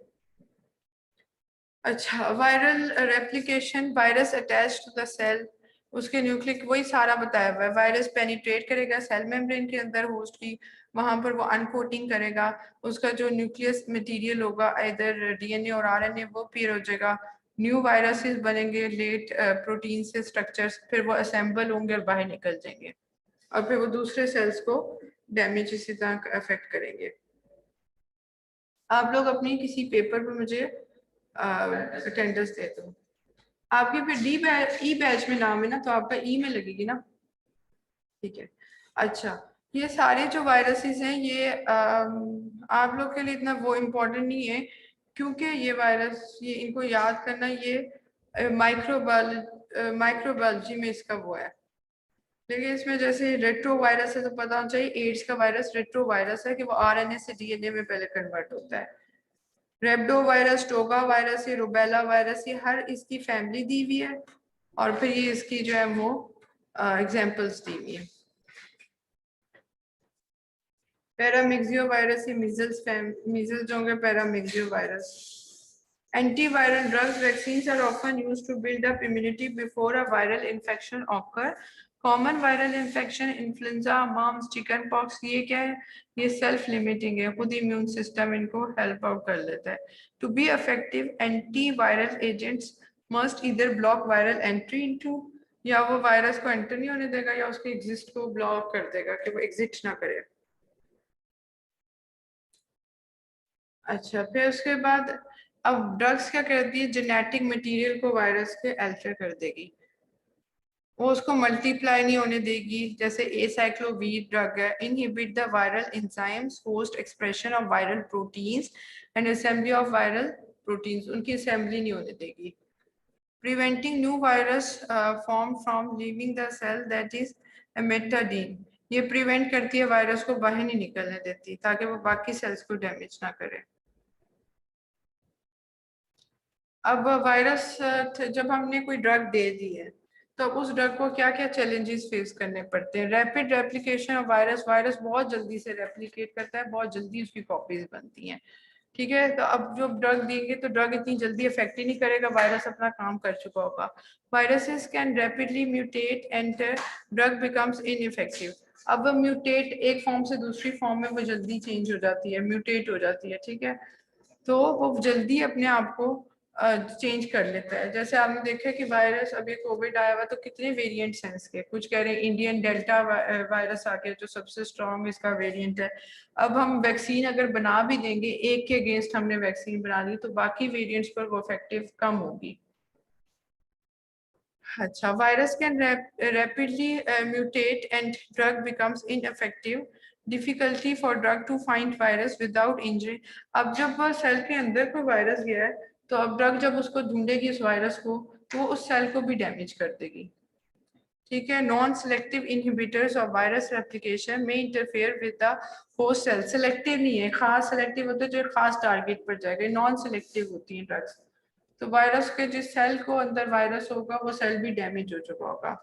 अच्छा, viral replication, virus attach to the cell, उसके न्यूक्लिक वही सारा बताया हुआ है। वायरस पेनिट्रेट करेगा सेल मेम्ब्रेन के अंदर होस्ट की, वहां पर वो अनकोटिंग करेगा, उसका जो न्यूक्लियस मटेरियल होगा इधर डीएनए और आरएनए वो पेयर हो जाएगा, न्यू वायरसेस बनेंगे लेट प्रोटीन से स्ट्रक्चर्स, फिर वो असेंबल होंगे और बाहर निकल जाएंगे और फिर वो दूसरे सेल्स को डैमेज इसी तरह अफेक्ट करेंगे। आप लोग अपनी किसी पेपर पे मुझे अटेंडेंस दे दो। आपके फिर ई बैच में नाम है ना, तो आपका ई में लगेगी ना, ठीक है। अच्छा, ये सारे जो वायरसेस हैं ये आप लोग के लिए इतना वो इम्पोर्टेंट नहीं है, क्योंकि ये वायरस ये इनको याद करना ये माइक्रोबायोलॉजी में इसका वो है। लेकिन इसमें जैसे रेट्रो वायरस है तो पता होना चाहिए, एड्स का वायरस रेट्रो वायरस है कि वो आरएनए से डीएनए में पहले कन्वर्ट होता है। रेब्डो वायरस, टोगा वायरस, ये रुबेला वायरस, ये हर इसकी फैमिली दी हुई है और फिर ये इसकी जो है वो एग्जांपल्स दी हुई है। पैरामिक्सियो वायरस, ये मीजल्स जो होंगे पैरामिक्सियो virus. Antiviral drugs, vaccines are often used to build up immunity before a viral infection occur. Common viral infection, influenza, mumps, chickenpox, ये क्या है, ये self limiting है, खुद immune system इनको help out कर लेता है। To be effective, antiviral agents must either block viral entry into, या वो वायरस को एंटर नहीं होने देगा या उसके एग्जिस्ट को ब्लॉक कर देगा कि वो एग्जिस्ट ना करे। अच्छा, फिर उसके बाद अब ड्रग्स क्या करती है, जेनेटिक मटेरियल को वायरस के अल्टर कर देगी, वो उसको मल्टीप्लाई नहीं होने देगी। जैसे एसाइक्लोवीर ड्रग है, inhibit the viral enzymes host expression of viral proteins and assembly of viral proteins, उनकी असेंबली नहीं होने देगी। Preventing new virus form from leaving the cell, that is amantadine, ये प्रिवेंट करती है वायरस को बाहर नहीं निकलने देती ताकि वो बाकी सेल्स को डैमेज ना करे। अब वायरस जब हमने कोई ड्रग दे दी है तो उस ड्रग को क्या क्या चैलेंजेस फेस करने पड़ते हैं। Rapid replication of virus, virus बहुत जल्दी से रेप्लिकेट करता है, बहुत जल्दी उसकी कॉपीज बनती हैं, ठीक है। तो अब जो ड्रग देंगे तो ड्रग इतनी जल्दी इफेक्ट ही नहीं करेगा, वायरस अपना काम कर चुका होगा। Viruses can rapidly mutate and drug becomes ineffective. अब म्यूटेट एक फॉर्म से दूसरी फॉर्म में वो जल्दी चेंज हो जाती है, म्यूटेट हो जाती है, ठीक है। तो वो जल्दी अपने आप को चेंज कर लेता है। जैसे आपने देखा कि वायरस अभी कोविड आया हुआ तो कितने वेरिएंट्स हैं इसके, कुछ कह रहे हैं इंडियन डेल्टा वायरस आ गया जो सबसे स्ट्रॉन्ग इसका वेरिएंट है। अब हम वैक्सीन अगर बना भी देंगे, एक के अगेंस्ट हमने वैक्सीन बना दी तो बाकी वेरिएंट्स पर वो इफेक्टिव कम होगी। अच्छा, virus can rapidly mutate and drug becomes ineffective. Difficulty for drug to find virus without injury. अब जब सेल के अंदर कोई वायरस गया है तो अब ड्रग जब उसको ढूंढेगी उस वायरस को तो वो उस सेल को भी डैमेज कर देगी। ठीक है, non selective inhibitors of virus replication में interfere with the host cell. Selective नहीं है, खास सेलेक्टिव होते हैं जो खास टारगेट पर जाएगा, नॉन सेलेक्टिव होती हैं ड्रग्स। तो वायरस के जिस सेल को अंदर वायरस होगा वो सेल भी डैमेज हो चुका होगा।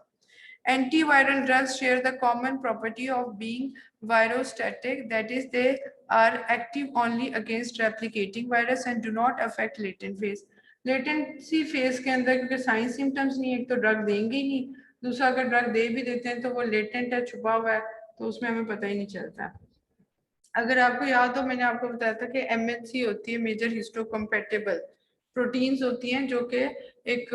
Antiviral drugs share the common property of being virostatic, that is they are active only against replicating virus and do not affect latent phase. Latency phase के अंदर क्योंकि साइन सिम्टम्स नहीं है, एक तो ड्रग देंगे ही नहीं, दूसरा अगर ड्रग दे भी देते हैं तो वो लेटेंट है, छुपा हुआ है, तो उसमें हमें पता ही नहीं चलता। अगर आपको याद हो मैंने आपको बताया था कि MHC होती है मेजर हिस्टोकम्पैटिबल प्रोटीन्स होती हैं जो कि एक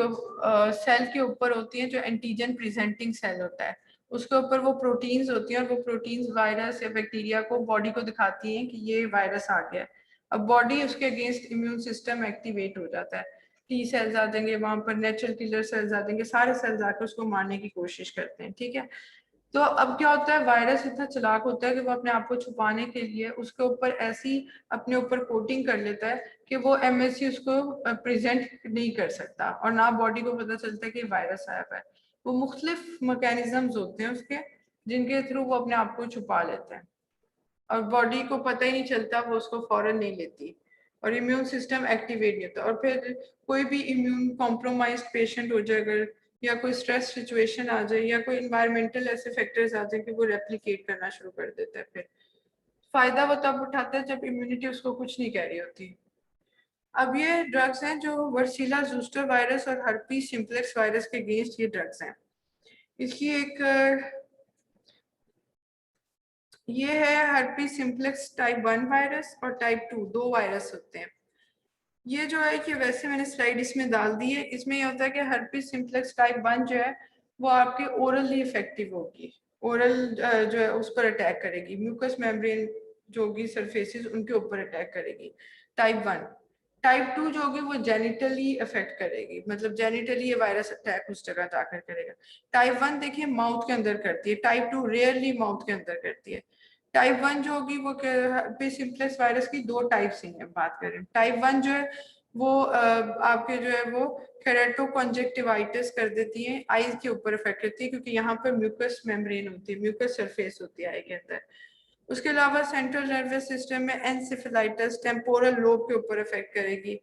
सेल के ऊपर होती हैं जो एंटीजन प्रेजेंटिंग सेल होता है, उसके ऊपर वो प्रोटीन्स होती हैं और वो प्रोटीन्स वायरस या बैक्टीरिया को बॉडी को दिखाती हैं कि ये वायरस आ गया है। अब बॉडी उसके अगेंस्ट इम्यून सिस्टम एक्टिवेट हो जाता है, टी सेल्स आ जाएंगे वहां पर, नेचुरल किलर सेल्स आ जाएंगे, सारे सेल्स आकर उसको मारने की कोशिश करते हैं। ठीक है, तो अब क्या होता है, वायरस इतना चालाक होता है कि वो अपने आप को छुपाने के लिए उसके ऊपर ऐसी अपने ऊपर कोटिंग कर लेता है कि वो MHC उसको प्रेजेंट नहीं कर सकता और ना बॉडी को पता चलता है कि वायरस आया हुआ है। वो मुख्तलिफ मैकेनिज्म्स होते हैं उसके जिनके थ्रू वो अपने आप को छुपा लेता है और बॉडी को पता ही नहीं चलता, वो उसको फौरन नहीं लेती और इम्यून सिस्टम एक्टिवेट नहीं होता। और फिर कोई भी इम्यून कॉम्प्रोमाइज्ड पेशेंट हो जाए अगर, या कोई स्ट्रेस सिचुएशन आ जाए या कोई इन्वायरमेंटल ऐसे फैक्टर्स आ जाए कि वो रेप्लिकेट करना शुरू कर देता है, फिर फायदा वो तब उठाता है जब इम्यूनिटी उसको कुछ नहीं कह रही होती। अब ये ड्रग्स हैं जो वर्सीला ज़ूस्टर वायरस और हर्पीस सिम्प्लेक्स वायरस के अगेंस्ट ये ड्रग्स हैं। इसकी एक ये है हर्पीस सिम्प्लेक्स टाइप 1 वायरस और टाइप 2, दो वायरस होते हैं। ये जो है कि वैसे मैंने स्लाइड इसमें डाल दी है, इसमें ये होता है कि हर्पीस सिम्प्लेक्स टाइप 1 जो है वो आपके ओरली इफेक्टिव होगी, ओरल जो है उस पर अटैक करेगी, म्यूकस मेम्ब्रेन जो होगी सरफेसेस उनके ऊपर अटैक करेगी, टाइप 1। टाइप 2 जो होगी वो जेनिटली अफेक्ट करेगी, मतलब जेनिटली ये वायरस अटैक उस जगह जाकर करेगा। टाइप 1 देखिए माउथ के अंदर करती है, टाइप 2 रेयरली माउथ के अंदर करती है। टाइप 1 जो होगी वो सिम्प्लेक्स वायरस की दो टाइप्स ही हैं, बात करें टाइप 1 जो है वो आपके जो है वो केराटोकॉन्जेक्टिवाइटिस कर देती है, आईज के ऊपर इफेक्ट करती है क्योंकि यहाँ पर म्यूकस मेम्ब्रेन होती है, म्यूकस सरफेस होती है आई के अंदर। उसके अलावा सेंट्रल नर्वस सिस्टम में एनसेफेलाइटिस टेम्पोरल लोब के ऊपर इफेक्ट करेगी,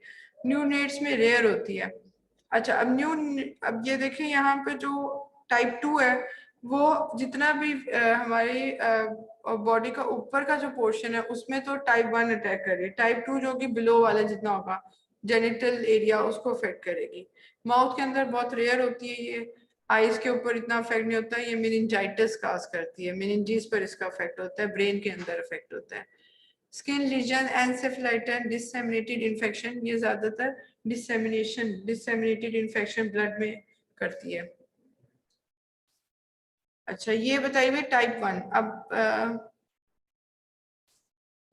न्यूनेट्स में रेयर होती है। अच्छा, अब ये देखिए यहाँ पे जो टाइप 2 है वो जितना भी हमारी बॉडी का ऊपर का जो पोर्शन है उसमें तो टाइप 1 अटैक कर रही है, टाइप 2 जो कि बिलो वाला जितना होगा जेनिटल एरिया उसको अफेक्ट करेगी। माउथ के अंदर बहुत रेयर होती है ये, आईज के ऊपर इतना इफेक्ट नहीं होता, ये मेनिंजाइटिस काज करती है, मेनिंजीज पर इसका इफेक्ट होता है, ब्रेन के अंदर इफेक्ट होता है। Skin lesion, encephalitis, disseminated infection, ये ज्यादातर डिसेमिनेटेड इन्फेक्शन ब्लड में करती है। अच्छा, ये बताइए टाइप 1। अब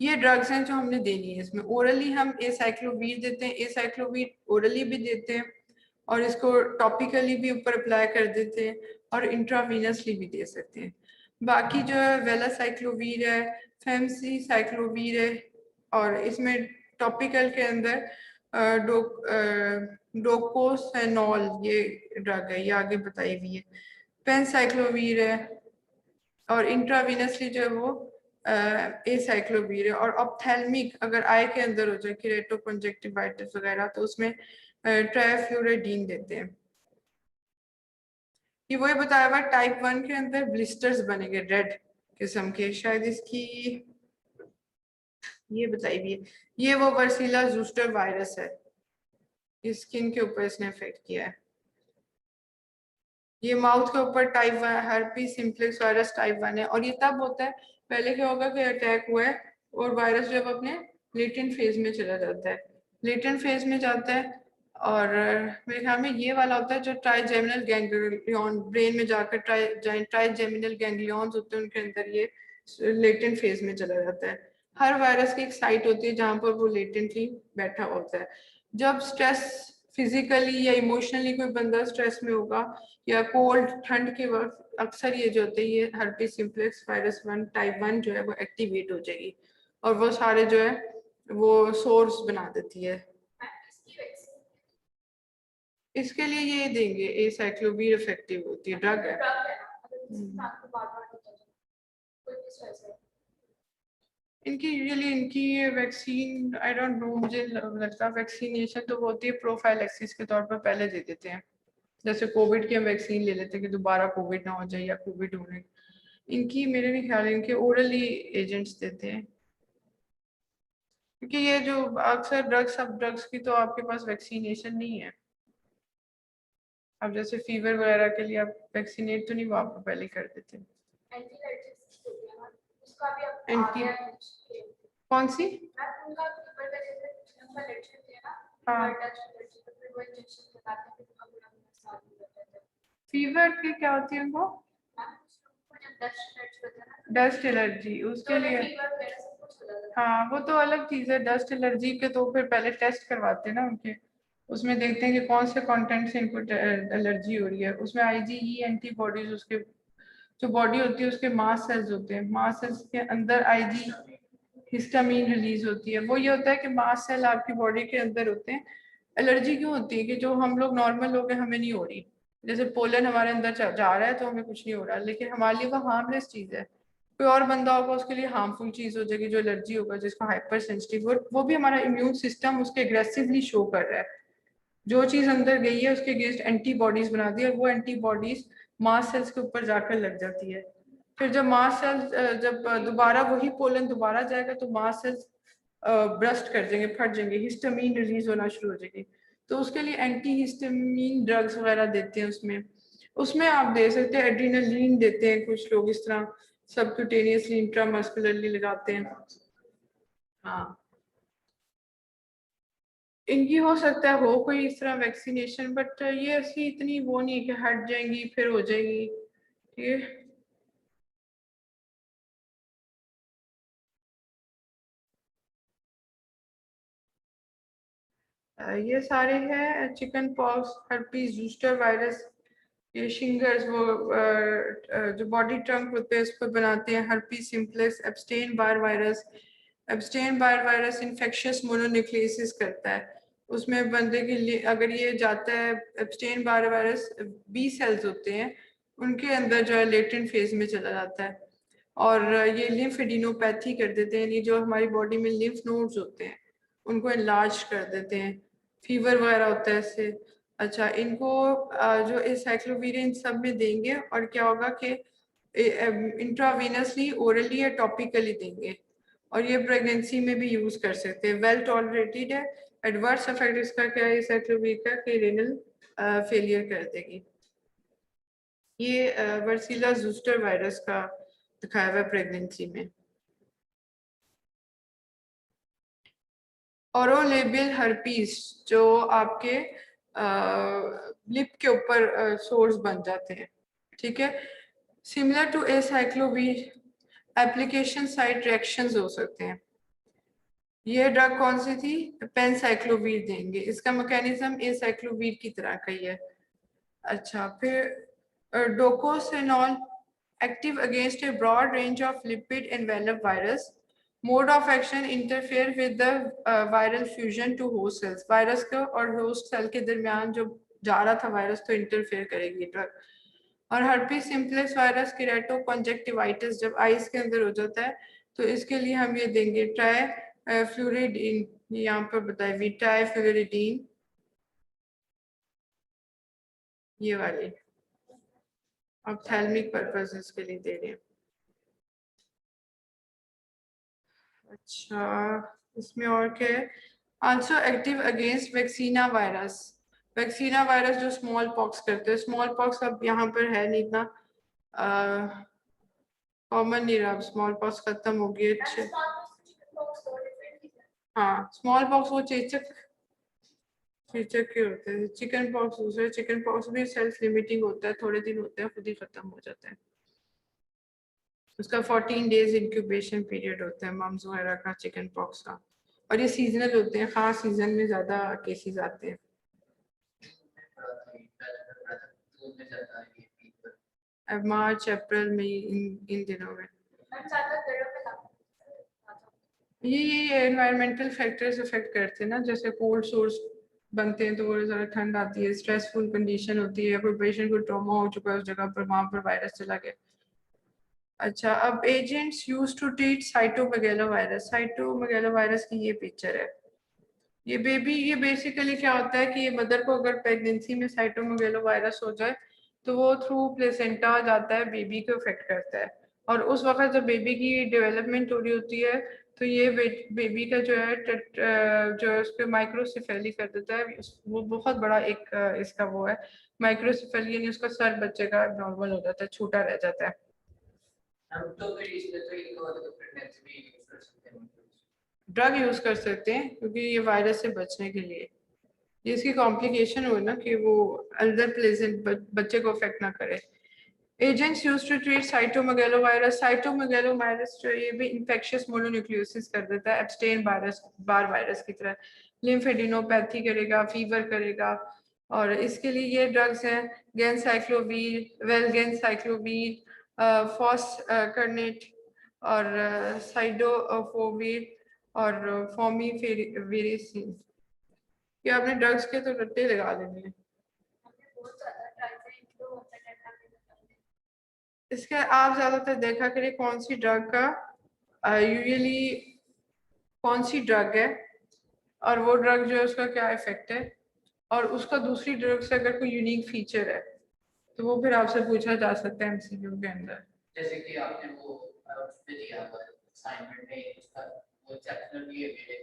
ये ड्रग्स हैं जो हमने देनी है, इसमें ओरली हम एसाइक्लोवीर देते हैं, एसाइक्लोवीर ओरली भी देते हैं और इसको टॉपिकली भी ऊपर अप्लाई कर देते हैं और इंट्रावीनसली भी दे सकते हैं। बाकी जो है वेलासाइक्लोवीर है, फेमसी साइक्लोवीर है और इसमें टॉपिकल के अंदर डोकोसेनॉल ये ड्रग है, ये आगे बताई हुई है, पेनसाइक्लोवीर है और इंट्रावीनसली जो है वो एसाइक्लोवीर है। और ऑप्थेल्मिक अगर आई के अंदर हो जाए केरेटोकॉन्जेक्टिवाइटिस वगैरह तो उसमें ट्राइफ्लोराइडीन देते हैं। ये वही बताया हुआ टाइप 1 के अंदर ब्लिस्टर्स बनेंगे रेड किस्म के, शायद इसकी ये बताई हुई है, ये वो वर्सीला ज़ूस्टर वायरस है, स्किन के ऊपर इसने इफेक्ट किया है। ये माउथ के ऊपर type 1 herpes simplex virus type 1 है और ये तब होता है, पहले क्या होगा कि अटैक हुआ है और वायरस जब अपने लेटेंट फेज में चला जाता है, लेटेंट फेज में जाता है और मेरे ख्याल में ये वाला होता है जो ट्राइजेमिनल गैंग्लियन ब्रेन में जाकर ट्राइजेमिनल गैंग्लियंस होते हैं उनके अंदर ये लेटेंट फेज में चला जाता है। हर वायरस की एक साइट होती है जहाँ पर वो लेटेंटली बैठा होता है। जब स्ट्रेस फिजिकली या इमोशनली कोई बंदा स्ट्रेस में होगा या कोल्ड ठंड के वक्त अक्सर ये जो होते हैं ये हर्पीस सिम्प्लेक्स वायरस 1 टाइप 1 जो है वो एक्टिवेट हो जाएगी और वो सारे जो है वो सोर्स बना देती है। इसकी वैक्सीन इसके लिए ये देंगे एसाइक्लोवीर इफेक्टिव होती है, ड्रग है। ड्रग है ना, अगर इंसान को बार-बार देता है कोई भी स्ट्रेस है। इनकी यूजुअली इनकी वैक्सीन आई डोंट नो, मुझे लगता है वैक्सीनेशन तो होती है प्रोफाइलैक्सिस के तौर पर पहले दे देते हैं, जैसे कोविड की हम वैक्सीन ले लेते हैं कि दोबारा कोविड ना हो जाए या कोविड होने। इनकी मेरे नहीं ख्याल इनके ओरली एजेंट्स देते हैं, क्योंकि ये जो अक्सर ड्रग्स, सब ड्रग्स की तो आपके पास वैक्सीनेशन नहीं है। अब जैसे फीवर वगैरह के लिए आप वैक्सीनेट तो नहीं वो आपको पहले कर देते। एंटीबायोटिक्स हो गया ना, उसका भी अब आ एंटी गया है। कौन सी? मैम उनका फीवर का जैसे उनका लेक्चर दिया ना, हाँ। फीवर टेस्ट एलर्जी तो फिर वो इंजेक्शन लगाते हैं, फिर उनका पूरा साल हो जाता है। फीवर की क्या होती है उनको? मैम उसको जब डस्ट एलर्जी होता है ना, डस्ट एलर्जी, उसके तो लिए फीवर वगैरह सब कुछ हो जाता है। हाँ वो तो अलग चीज है। डस्ट एलर्जी के तो फिर पहले टेस्ट करवाते हैं ना उनके, उसमें देखते हैं कि कौन से कंटेंट से इनको एलर्जी हो रही है। उसमें आईजीई एंटीबॉडीज, उसके जो बॉडी होती है उसके मास सेल्स होते हैं, मास सेल्स के अंदर आईजी हिस्टामीन रिलीज होती है। वो ये होता है कि मास सेल आपकी बॉडी के अंदर होते हैं। एलर्जी क्यों होती है कि जो हम लोग नॉर्मल लोग हैं हमें नहीं हो रही, जैसे पोलन हमारे अंदर जा रहा है तो हमें कुछ नहीं हो रहा, लेकिन हमारे लिए वो हार्मलेस चीज है। कोई और बंदा होगा उसके लिए हार्मफुल चीज हो जाएगी जो एलर्जी होगा, जिसको हाइपर सेंसिटिव, वो भी हमारा इम्यून सिस्टम उसके एग्रेसिवली शो कर रहा है। जो चीज अंदर गई है उसके अगेंस्ट एंटीबॉडीज बना दी और वो एंटीबॉडीज मास सेल्स के ऊपर जाकर लग जाती है। फिर जब मास सेल्स जब दोबारा वही पोलन दोबारा जाएगा तो मास सेल्स ब्रस्ट कर देंगे, फट जाएंगे, हिस्टामीन रिलीज होना शुरू हो जाएगी। तो उसके लिए एंटी हिस्टामीन ड्रग्स वगैरह देते हैं। उसमें उसमें आप दे सकते हैं एड्रीनलिन देते हैं कुछ लोग, इस तरह सबक्यूटेनियसली इंट्रामस्कुलरली लगाते हैं। हाँ इनकी हो सकता है हो कोई इस तरह वैक्सीनेशन, बट ये ऐसी इतनी वो नहीं है कि हट जाएंगी फिर हो जाएगी। ये ये सारे हैं chicken pox, herpes zoster virus, ये शिंगर्स, वो जो बॉडी ट्रंक होते हैं उस पर बनाते हैं, herpes simplex, abstain Barr virus. Abstain Barr virus infectious mononucleosis करता है। उसमें बंदे के लिए अगर ये जाता है, Epstein Barr virus B cells होते हैं उनके अंदर जो है लेटेंट फेज में चला जाता है और ये लिम्फेडिनोपैथी कर देते हैं, यानी जो हमारी बॉडी में लिम्फ नोड्स होते हैं उनको एनलार्ज कर देते हैं, फीवर वगैरह होता है इससे। अच्छा इनको जो एसाइक्लोवीर इन सब में देंगे और क्या होगा कि इंट्रावेनसली, ओरली या टॉपिकली देंगे और ये प्रेगनेंसी में भी यूज कर सकते हैं, वेल टॉलरेटेड है। एडवर्स इफेक्ट इसका क्या है एसाइक्लोवीर का कि रेनल फेलियर कर देगी। ये वर्सीला जूस्टर वायरस का दिखाया हुआ है प्रेगनेंसी में। ओरोलेबियल हर्पीस जो आपके लिप के ऊपर सोर्स बन जाते हैं, ठीक है, similar to acyclovir, application site reactions हो सकते हैं। ये ड्रग कौन सी थी? पेनसाइक्लोवीर देंगे, इसका मैकेनिज्म एसाइक्लोवीर की तरह का ही है। अच्छा फिर docosanol, active against a broad range of lipid envelope virus, mode of action interfere with the viral fusion to host cells, virus को और होस्ट सेल के दरमियान जो जा रहा था वायरस तो इंटरफेयर करेगी ड्रग। और हर्पीस सिम्प्लेक्स वायरस केरेटो कॉन्जेक्टिवाइटिस जब आइस के अंदर हो जाता है तो इसके लिए हम ये देंगे ट्राई फ्लोरिडीन, यहाँ पर बताए हुई ट्राई फ्लोरिडीन, ये वाली ऑप्थेल्मिक पर्पसेस के लिए दे रहे हैं। अच्छा इसमें और क्या है? Also active against vaccinia virus, vaccinia virus जो स्मॉल पॉक्स करते हैं। स्मॉल पॉक्स अब यहाँ पर है नहीं इतना कॉमन नहीं रहा, स्मॉल पॉक्स खत्म हो गई। अच्छे हाँ स्मॉल पॉक्स वो चेचक चेचक के होते हैं, चिकन पॉक्स दूसरे, चिकन पॉक्स भी सेल्फ लिमिटिंग होता है, थोड़े दिन होते हैं खुद ही खत्म हो जाता है। उसका 14 डेज इंक्यूबेशन पीरियड होता है मम्स वगैरह का, चिकन पॉक्स का। और ये सीजनल होते हैं, खास सीजन में ज़्यादा केसेस आते हैं। में जाता है ये peak पर? मार्च अप्रैल मई इन दिनों में। मैम ज्यादा गर्म में लगता ये एनवायरमेंटल फैक्टर्स इफेक्ट करते हैं ना, जैसे कोल्ड सोर्स बनते हैं तो वो ज़्यादा ठंड आती है, स्ट्रेसफुल कंडीशन होती है, कोई पेशेंट को ट्रॉमा हो चुका है उस जगह पर, वहाँ पर वायरस चला गया। अच्छा, अब agents use to treat cytomegalo virus. Cytomegalo virus की ये पिक्चर है। ये बेसिकली क्या होता है कि ये मदर को अगर प्रेगनेंसी में साइटोमेगालो वायरस हो जाए तो वो थ्रू प्लेसेंटा जाता है, बेबी को इफेक्ट करता है। और उस वक्त जब बेबी की डेवलपमेंट हो रही होती है तो ये बेबी का जो है जो है उसके माइक्रोसिफेली कर देता है। वो बहुत बड़ा एक इसका वो है माइक्रोसिफेली, यानी उसका सर बच्चे का नॉर्मल हो जाता है, छोटा रह जाता है। हम तो फिर इसमें तो एक और प्रेगनेंसी भी यूज कर सकते हैं ड्रग यूज कर सकते हैं क्योंकि ये वायरस से बचने के लिए, ये इसकी कॉम्प्लिकेशन हो ना कि वो अंदर प्लेजेंट बच्चे को अफेक्ट ना करे। Agents use to treat cytomegalo virus. Cytomegalo virus जो ये भी इन्फेक्शियस मोनोन्यूक्लियोसिस कर देता है, एब्स्टेन वायरस, बार वायरस की तरह। लिम्फेडिनोपैथी करेगा, फीवर करेगा, और इसके लिए ये ड्रग्स हैं गेनसाइक्लोवीर, वेलगेनसाइक्लोवीर, फॉस्करनेट और साइडोफोविर और फॉर्मिफेरिसिन। ये आपने ड्रग्स के तो रट्टे लगा देने हैं। हमने बहुत ज्यादा ट्राई किया इनको होता है इसके आप ज्यादातर देखा करिए कौन सी ड्रग का यूजुअली कौन सी ड्रग है और वो ड्रग जो है उसका क्या इफेक्ट है, और उसका दूसरी ड्रग से अगर कोई यूनिक फीचर है तो वो फिर आपसे पूछा जा सकता है एमसीक्यू के अंदर। जैसे कि आपने वो उसमें दिया हुआ असाइनमेंट में उसका वो चैप्टर भी है मेरे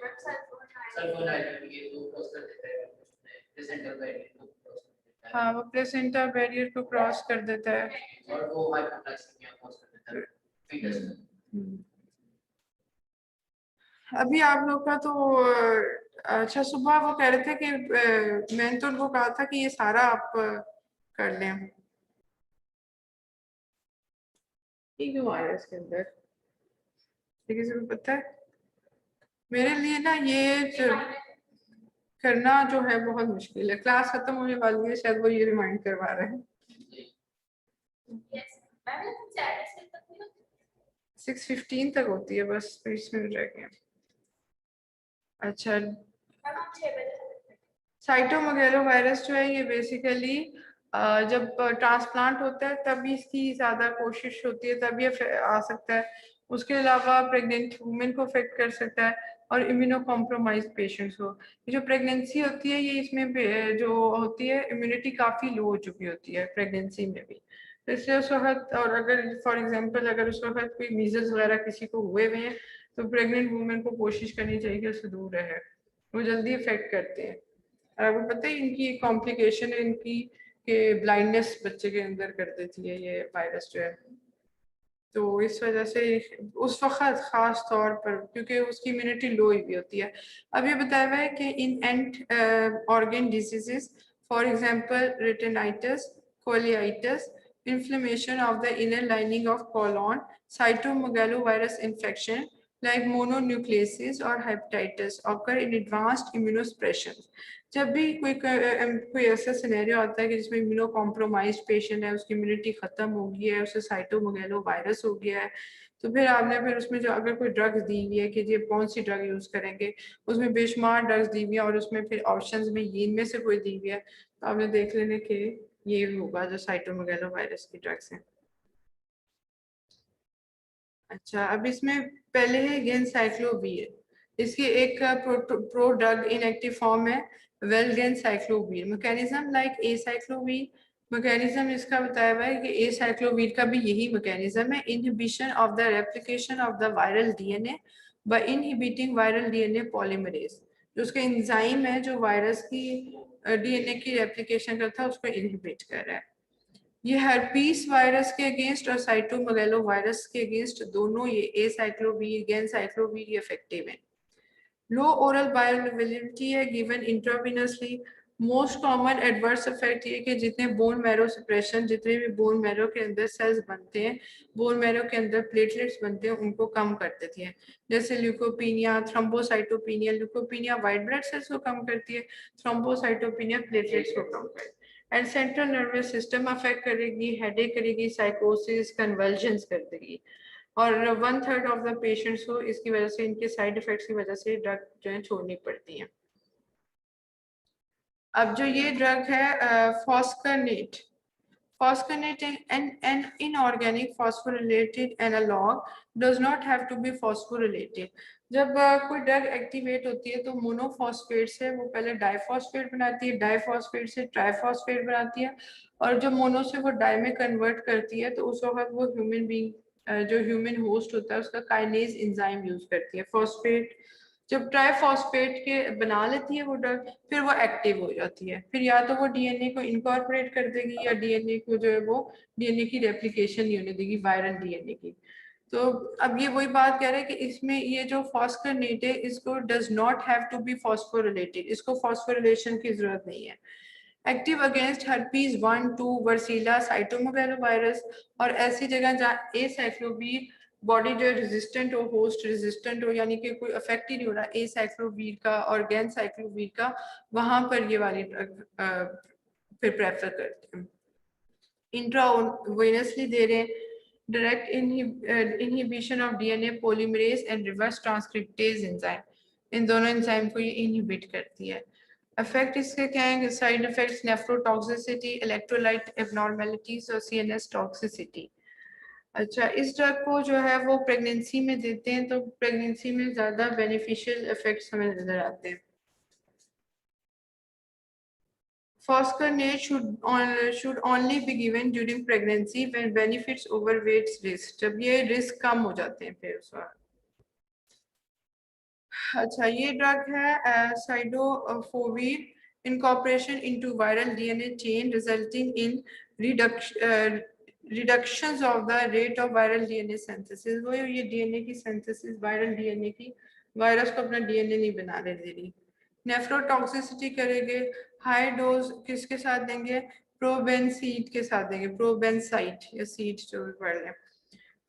सल्फोनाइल ये तो क्रॉस कर देता है उसमें प्लेसेंटा बैरियर को क्रॉस कर देता है। हाँ, वो प्लेसेंटा बैरियर को क्रॉस कर देता है और वो हाइपोग्लाइसेमिया क्रॉस कर देता है फीटस में। हम्म। अभी आप लोग का तो अच्छा, सुबह वो कह रहे थे कि मैंने तो उनको कहा था कि ये सारा आप कर लें। ये क्यों आ रहा है इसके अंदर, ये किसी को पता है? मेरे लिए ना ये करना जो है बहुत मुश्किल है। क्लास खत्म होने वाली है, शायद वो ये रिमाइंड करवा रहे हैं। यस मैम 40 तक नहीं होती 6:15 तक होती है, बस 20 मिनट रह गए। अच्छा, मैम आप 6 बजे साइटोमेगालो वायरस जो है ये बेसिकली जब ट्रांसप्लांट होता है तभी इसकी ज़्यादा कोशिश होती है, तभी ये आ सकता है। उसके अलावा प्रेग्नेंट वुमेन को अफेक्ट कर सकता है और इम्यूनो कॉम्प्रोमाइज पेशेंट्स को। ये जो प्रेगनेंसी होती है ये इसमें जो होती है इम्यूनिटी काफ़ी लो हो चुकी होती है प्रेगनेंसी में भी, तो इसलिए उस वक्त, और अगर फॉर एग्जांपल अगर उस वक्त कोई मीजल्स वगैरह किसी को हुए हुए हैं तो प्रेग्नेंट वुमेन को कोशिश करनी चाहिए कि उससे दूर रहे, वो जल्दी इफेक्ट करते हैं। और आपको पता है इनकी एक कॉम्प्लिकेशन है इनकी कि ब्लाइंडनेस बच्चे के अंदर कर देती है ये वायरस जो है। तो इस वजह से उस वक्त खास तौर पर क्योंकि उसकी इम्यूनिटी लो ही भी होती है। अब ये बताया हुआ है कि इन end organ diseases for example retinitis, colitis, inflammation of the inner lining of colon, cytomegalovirus infection like mononucleosis or hepatitis occur in advanced immunosuppression। जब भी कोई ऐसा सिनेरियो आता है कि जिसमें इम्यूनो कॉम्प्रोमाइज्ड पेशेंट है, उसकी इम्यूनिटी खत्म हो गई है, उसे साइटोमेगालो वायरस हो गया है, तो फिर आपने फिर उसमें जो अगर कोई ड्रग्स दी हुई है कि ये कौन सी ड्रग यूज करेंगे, उसमें बेशुमार ड्रग्स दी हुई है और उसमें फिर ऑप्शंस में ये इनमें से कोई दी हुई है, तो आपने देख लेने के ये होगा जो साइटोमेगालो वायरस की ड्रग्स हैं। अच्छा, अब इसमें पहले है गेनसाइक्लोवीर, इसकी एक प्रो ड्रग इनएक्टिव फॉर्म है वेलगेनसाइक्लोवीर। मैकेनिज्म लाइक एसाइक्लोवीर, मैकेनिज्म इसका बताया हुआ है कि एसाइक्लोवीर का भी यही मैकेनिज्म है, inhibition of the replication of the viral DNA by inhibiting viral DNA polymerase. जो उसका एंजाइम है जो वायरस की डीएनए की रेप्लिकेशन करता है उसको इनहिबिट कर रहा है। ये हर्पीस वायरस के अगेंस्ट और साइटोमेगालो वायरस के अगेंस्ट दोनों ये एसाइक्लोवीर, गेनसाइक्लोवीर ये इफेक्टिव है। लो ओरल बायोअवेलेबिलिटी है given intravenously. Most common adverse effect ये कि जितने बोन मैरो सप्रेशन, जितने भी बोन मैरो के अंदर सेल्स बनते हैं, बोन मैरो के अंदर प्लेटलेट्स बनते हैं, उनको कम कर देती है। जैसे leucopenia, thrombocytopenia. Leucopenia white blood sales को कम करती है, थ्रोम्बोसाइटोपिनिया प्लेटलेट्स को कम करती है। And central nervous system affect करेगी, हेडेक करेगी, साइकोसिस, कन्वल्जन्स कर देगी। और 1/3 ऑफ द पेशेंट्स को इसकी वजह से, इनके साइड इफेक्ट्स की वजह से ड्रग जो है छोड़नी पड़ती है। अब जो ये ड्रग है फॉस्कनेट, फॉस्कनेट an inorganic phosphorylated analog does not have to be phosphorylated। जब कोई ड्रग एक्टिवेट होती है तो मोनोफॉस्फेट से वो पहले डाइफॉस्फेट बनाती है, डाइफॉस्फेट से ट्राइफॉस्फेट बनाती है, और जब मोनो से वो डाई में कन्वर्ट करती है तो उस वक्त वो ह्यूमन बीइंग जो ह्यूमन होस्ट होता है उसका काइनेज एंजाइम यूज करती है। फॉस्फेट जब ट्राइफॉस्फेट के बना लेती है वो ड्रग, फिर वो एक्टिव हो जाती है, फिर या तो वो डीएनए को इनकॉर्पोरेट कर देगी या डीएनए को जो है वो डीएनए की रेप्लिकेशन नहीं होने देगी, वायरल डीएनए की। तो अब ये वही बात कह रहे हैं कि इसमें ये जो फॉस्फोनेट है इसको does not have to be phosphorylated, इसको फॉस्फोरिलेशन की जरूरत नहीं है। Active against herpes 1, 2, varicella, cytomegalovirus और ऐसी जगह जहाँ एसाइक्लोवीर बॉडी जो रेजिस्टेंट हो, होस्ट रेजिस्टेंट हो, यानी कि कोई अफेक्ट ही नहीं हो रहा एसाइक्लोवीर का और गैनसाइक्लोवीर का, वहां पर ये वाली ड्रग फिर प्रेफर करते हैं। इंट्रावेनसली दे रहे हैं, direct inhibition of DNA polymerase and reverse transcriptase enzyme, इन दोनों एंजाइम को ये इनहिबिट करती है। इफेक्ट इसके क्या है? Side effects nephrotoxicity, electrolyte abnormalities और सीएनएस टॉक्सिसिटी। अच्छा, इस ड्रग को जो है वो प्रेगनेंसी में देते हैं तो प्रेगनेंसी में ज्यादा बेनिफिशियल इफेक्ट्स हमें नजर आते हैं। Foscarnet should only be given during pregnancy when benefits overweights risk, जब ये रिस्क कम हो जाते हैं फिर उस वक्त। अच्छा, ये ड्रग है साइडोफोविर, incorporation into viral DNA chain resulting in reductions of the rate of viral DNA synthesis। वो ये DNA की synthesis, viral DNA की, वायरस को अपना DNA नहीं बनाने दे रही। नेफ्रोटॉक्सिसिटी करेंगे, हाई डोज किसके साथ देंगे? प्रोबेंसाइड के साथ देंगे, प्रोबेंसाइड या सीड जो भी पढ़ लें।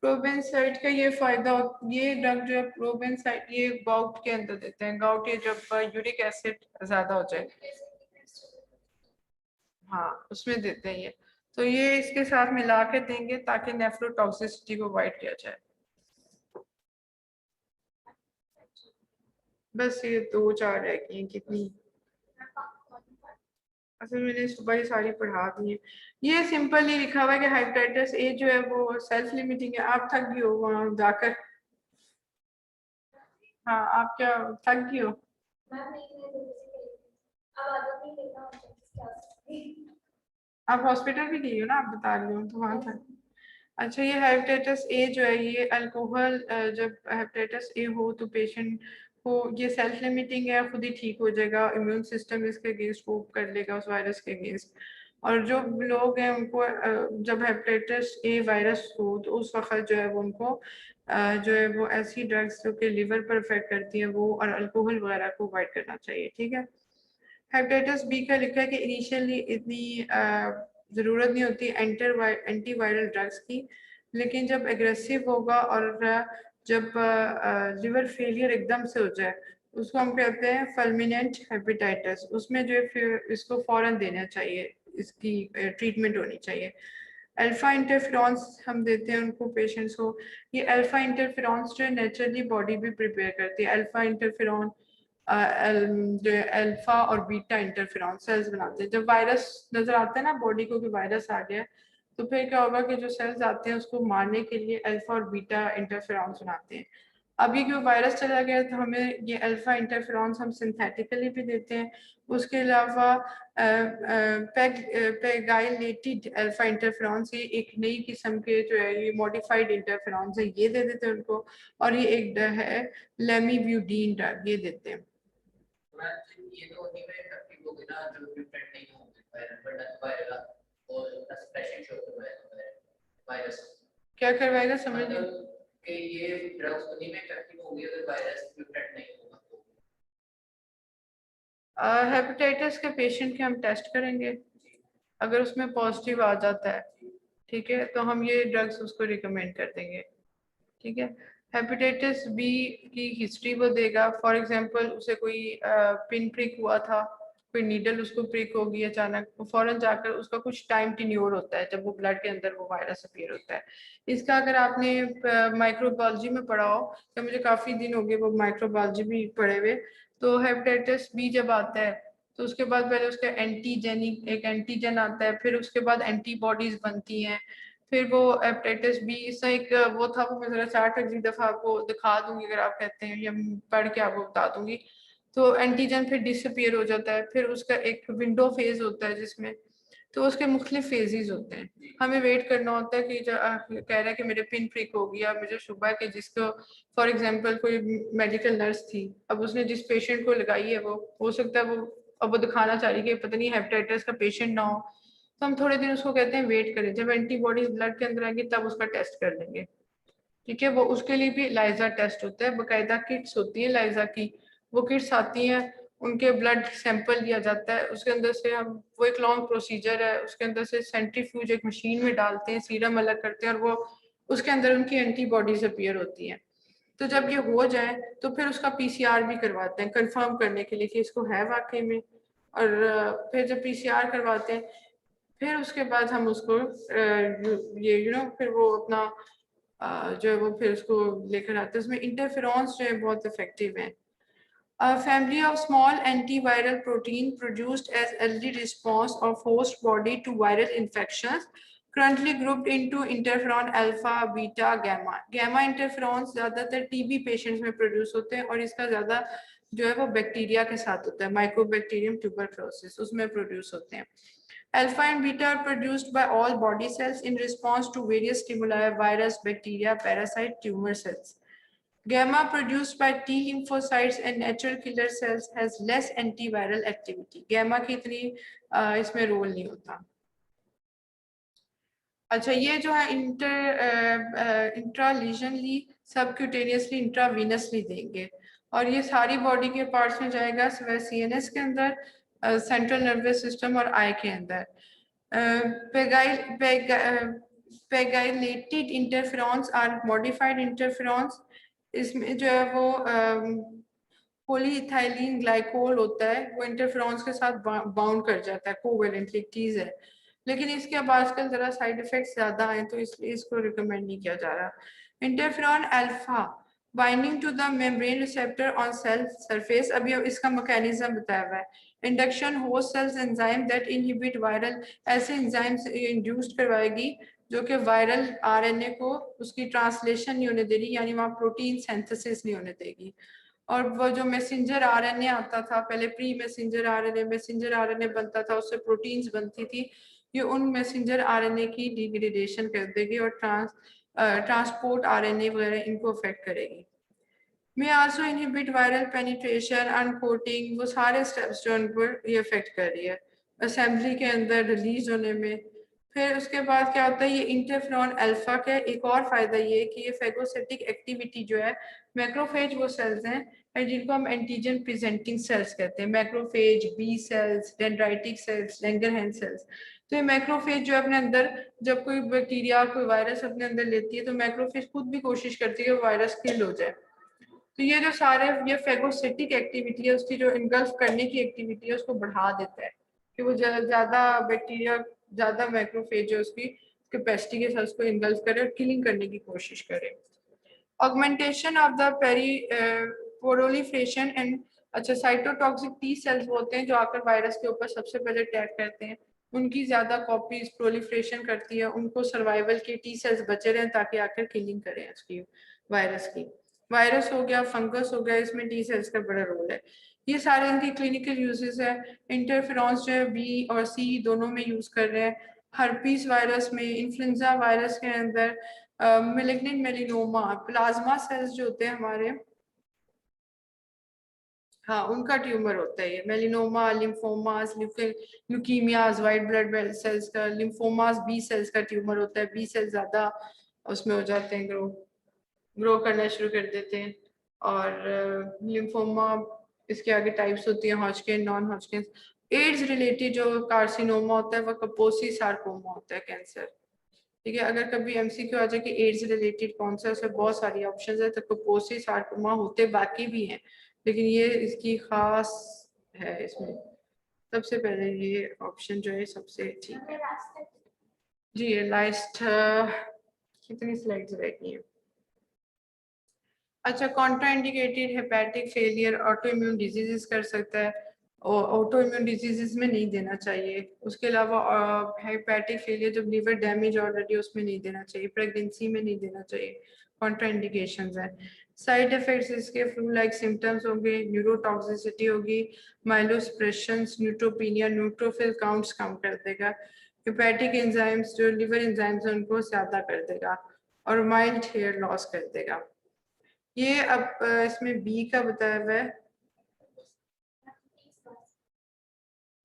प्रोबेंसाइड का ये फायदा, ये ड्रग जो है प्रोबेंसाइड ये गाउट के अंदर देते हैं, गाउट ये जब यूरिक एसिड ज्यादा हो जाए, हाँ उसमें देते हैं ये, तो ये इसके साथ मिला के देंगे ताकि नेफ्रोटॉक्सिसिटी को अवॉइड किया जाए। बस ये 2-4 रह गई हैं, कितनी असल मैंने सुबह ही सारी पढ़ा दी है। ये सिंपल ही लिखा हुआ है कि हेपेटाइटिस ए जो है वो सेल्फ लिमिटिंग है। आप थक गई हो वहाँ जाकर? हाँ, आप क्या थक गई हो? आप हॉस्पिटल भी गई हो ना, आप बता रही हो तो वहाँ था। अच्छा, ये हेपेटाइटिस ए जो है ये अल्कोहल, जब हेपेटाइटिस ए हो तो पेशेंट को ये सेल्फ लिमिटिंग है, खुद ही ठीक हो जाएगा, इम्यून सिस्टम इसके अगेंस्ट कोप कर लेगा उस वायरस के अगेंस्ट। और जो लोग हैं उनको जब हेपेटाइटिस ए वायरस हो तो उस वक्त जो है वो उनको जो है वो ऐसी ड्रग्स जो कि लिवर पर इफेक्ट करती है वो और अल्कोहल वगैरह को अवॉइड करना चाहिए, ठीक है। हेपेटाइटिस बी का लिखा है कि इनिशियली इतनी ज़रूरत नहीं होती एंटीवायरल ड्रग्स की, लेकिन जब एग्रेसिव होगा और जब लिवर फेलियर एकदम से हो जाए उसको हम कहते हैं फल्मिनेंट हेपेटाइटिस, उसमें जो है फिर इसको फौरन देना चाहिए, इसकी ट्रीटमेंट होनी चाहिए। अल्फा इंटरफेरॉन्स हम देते हैं उनको पेशेंट्स को। ये अल्फा इंटरफेरॉन्स जो है नेचुरली बॉडी भी प्रिपेयर करती है। अल्फा इंटरफेरॉन जो अल्फा और बीटा इंटरफेरॉन सेल्स बनाते हैं। जब वायरस नजर आता है ना बॉडी को कि वायरस आ गया, तो फिर क्या होगा कि जो सेल्स आते हैं उसको मारने के लिए अल्फा और बीटा इंटरफेरॉन्स बनाते हैं। अभी क्यों वायरस चला गया तो हमें ये अल्फा इंटरफेरॉन्स हम सिंथेटिकली भी देते हैं। उसके अलावा पेगाइलेटेड अल्फा इंटरफेरॉन्स, ये एक नई किस्म के जो है ये मॉडिफाइड इंटरफेरॉन्स है, ये दे देते हैं उनको। और ये एक है लेमीब्यूडीन ड्रग, ये देते हैं। ये तो उन्हीं में इफेक्टिव होगी ना जो म्यूटेंट नहीं होंगे वायरल वायरल और सप्रेशन शो करवाएगा वायरस। क्या करवाएगा समझ नहीं? कि ये ड्रग्स उन्हीं में इफेक्टिव होंगी अगर वायरस म्यूटेंट नहीं होगा तो। हेपेटाइटिस के पेशेंट के हम टेस्ट करेंगे, अगर उसमें पॉजिटिव आ जाता है, ठीक है, तो हम ये ड्रग्स उसको रिकमेंड कर देंगे, ठीक है। हेपेटाइटिस बी की हिस्ट्री वो देगा, फॉर एग्जांपल उसे कोई पिन प्रिक हुआ था कोई नीडल उसको प्रिक होगी अचानक, तो फौरन जाकर उसका कुछ टाइम टिन्योर होता है जब वो ब्लड के अंदर वो वायरस अपीयर होता है। इसका अगर आपने माइक्रोबायोलॉजी में पढ़ा हो, तो मुझे काफी दिन हो गए वो माइक्रोबायोलॉजी भी पढ़े हुए, तो हेपेटाइटिस बी जब आता है तो उसके बाद पहले उसका एंटीजेनिक एक एंटीजन आता है, फिर उसके बाद एंटीबॉडीज बनती हैं, फिर वो हेपेटाइटिस बी इसका एक वो था, वो मैं जरा चार्ट अगली दफा आपको दिखा दूंगी अगर आप कहते हैं, या पढ़ के आपको बता दूंगी। तो एंटीजन फिर डिसअपियर हो जाता है, फिर उसका एक विंडो फेज होता है जिसमें, तो उसके मुख्तलिफ फेजेस होते हैं। हमें वेट करना होता है कि जो कह रहा है कि मेरे पिन प्रिक हो गया, मुझे शुबा है कि जिसको फॉर एग्जांपल कोई मेडिकल नर्स थी, अब उसने जिस पेशेंट को लगाई है वो हो सकता है वो अब वो दिखाना चाह रही है कि पता नहीं हेपेटाइटिस का पेशेंट ना हो, तो हम थोड़े दिन उसको कहते हैं वेट करें, जब एंटीबॉडीज ब्लड के अंदर आएंगी तब उसका टेस्ट कर लेंगे। ठीक है, वो उसके लिए भी लाइजा टेस्ट होता है, बाकायदा किट्स होती है लाइजा की, वो किट्स आती हैं, उनके ब्लड सैंपल लिया जाता है, उसके अंदर से हम वो एक लॉन्ग प्रोसीजर है, उसके अंदर से सेंट्रीफ्यूज एक मशीन में डालते हैं, सीरम अलग करते हैं और वो उसके अंदर उनकी एंटीबॉडीज अपीयर होती हैं। तो जब ये हो जाए तो फिर उसका पीसीआर भी करवाते हैं कंफर्म करने के लिए कि इसको है वाकई में, और फिर जब पीसीआर करवाते हैं फिर उसके बाद हम उसको ये फिर वो अपना जो है वो फिर उसको लेकर आते हैं, उसमें इंटरफेरॉन्स जो है बहुत इफेक्टिव है। A family of small antiviral protein produced as early response of host body to viral infections, currently grouped into interferon alpha, beta, gamma. Gamma interferons ज़्यादातर टीबी पेशेंट्स में प्रोड्यूस होते हैं और इसका ज़्यादा जो है वो बैक्टीरिया के साथ होता है, माइक्रोबैक्टीरियम ट्यूबरक्लोसिस उसमें प्रोड्यूस होते हैं। Alpha and beta are produced by all body cells in response to various stimuli, virus, bacteria, parasite, tumor cells. Gamma produced by T lymphocytes and natural killer cells has less antiviral activity. Gamma की इतनी इसमें role नहीं होता। अच्छा, ये जो है इंट्रालीजनली, subcutaneously, intravenously देंगे, और ये सारी बॉडी के पार्ट्स में जाएगा, सिवाय सीएनएस के अंदर, सेंट्रल नर्वस सिस्टम और आई के अंदर। पेगाइलेटेड इंटरफेरॉन्स आर मॉडिफाइड इंटरफेरॉन्स, इसमें जो है वो पॉलीइथाइलिन ग्लाइकोल होता है, वो इंटरफेरॉन्स के साथ बाउंड कर जाता है, कोवेलेंटली एक चीज है, लेकिन इसके अब आजकल जरा साइड इफेक्ट्स ज्यादा हैं तो इसलिए इसको रिकमेंड नहीं किया जा रहा। Interferon alpha binding to the membrane receptor on cell surface, अभी इसका मैकेनिज्म बताया हुआ है। Induction host cells enzyme that inhibit viral, ऐसे एंजाइम्स इंड्यूस्ड करवाएगी जो कि वायरल आरएनए को उसकी ट्रांसलेशन नहीं होने दे रही, यानी वहाँ प्रोटीन सिंथेसिस नहीं होने देगी। और वो जो मैसेंजर आरएनए आता था पहले, pre messenger RNA, messenger RNA बनता था, उससे प्रोटीन्स बनती थी, ये उन मैसेंजर आरएनए की डिग्रेडेशन कर देगी और ट्रांसपोर्ट आरएनए वगैरह इनको अफेक्ट करेगी। May also inhibit viral penetration, uncoating, वो सारे स्टेप्स जो उन पर ये अफेक्ट कर रही है असेंबली के अंदर रिलीज होने में। फिर उसके बाद क्या होता है, ये इंटरफेरॉन अल्फा का एक और फायदा ये है कि ये फेगोसिटिक एक्टिविटी जो है, मैक्रोफेज वो सेल्स हैं जिनको हम एंटीजन प्रेजेंटिंग सेल्स कहते हैं, macrophage, B cells, dendritic cells, Langerhans cells. तो ये मैक्रोफेज जो अपने अंदर जब कोई बैक्टीरिया कोई वायरस अपने अंदर लेती है तो मैक्रोफेज खुद भी कोशिश करती है कि वायरस किल हो जाए। तो ये जो सारे ये फेगोसिटिक एक्टिविटी है, उसकी जो इनगल्फ करने की एक्टिविटी है उसको बढ़ा देता है कि वो ज्यादा बैक्टीरिया, ज्यादा मैक्रोफेज जो उसकी कैपेसिटी के साथ उसको इनगल्फ करे और किलिंग करने की कोशिश करे। Augmentation of the peri proliferation and, अच्छा साइटोटॉक्सिक टी सेल्स होते हैं जो आकर वायरस के ऊपर सबसे पहले अटैक करते हैं, उनकी ज्यादा कॉपीज प्रोलिफरेशन करती है, उनको सर्वाइवल के टी सेल्स बचे रहें ताकि आकर किलिंग करें उसकी वायरस की। वायरस हो गया, फंगस हो गया, इसमें टी सेल्स का बड़ा रोल है। ये सारे इनकी क्लिनिकल यूजेस है। इंटरफेरॉन्स जो है बी और सी दोनों में यूज कर रहे हैं, हर्पीस वायरस में, इन्फ्लुएंजा वायरस के अंदर, मेलिग्नेंट मेलिनोमा, प्लाज्मा सेल्स जो होते हैं हमारे, हाँ उनका ट्यूमर होता है ये melanoma, lymphomas, leukaemias, white blood cells का, लिम्फोमास बी सेल्स का ट्यूमर होता है, बी सेल्स ज्यादा उसमें हो जाते हैं, ग्रो करना शुरू कर देते हैं। और लिम्फोमा इसके आगे टाइप्स होती हैं, Hodgkin, non Hodgkin. AIDS related जो कार्सिनोमा होता है वह कपोसी सार्कोमा होता है, कैंसर। ठीक है, अगर कभी एमसीक्यू आ जाए कि एड्स रिलेटेड कौन सा, उसमें बहुत सारी ऑप्शंस है, तो कपोसी सार्कोमा होते बाकी भी हैं लेकिन ये इसकी खास है इसमें। सबसे पहले ये ऑप्शन जो है सबसे ठीक है। हमें रास्ते जी ये लास्ट कितनी स्लाइड्स रह गई हैं? अच्छा, contraindicated hepatic failure auto immune diseases कर सकता है और ऑटो इम्यून डिजीजेस में नहीं देना चाहिए। उसके अलावा हेपेटिक फेलियर जब लिवर डैमेज ऑलरेडी उसमें नहीं देना चाहिए, प्रेगनेंसी में नहीं देना चाहिए, कॉन्ट्राइंडिकेशंस है। साइड इफेक्ट्स इसके फ्लू लाइक सिम्टम्स होंगे, न्यूरोटॉक्सिसिटी होगी, माइलोसप्रेशंस, न्यूट्रोपीनिया, न्यूट्रोफिल काउंट्स कम कर देगा, हेपेटिक एंजाइम्स जो लिवर एंजाइम्स हैं उनको ज़्यादा कर देगा और माइल्ड हेयर लॉस कर देगा। ये अब इसमें बी का बताया हुआ है।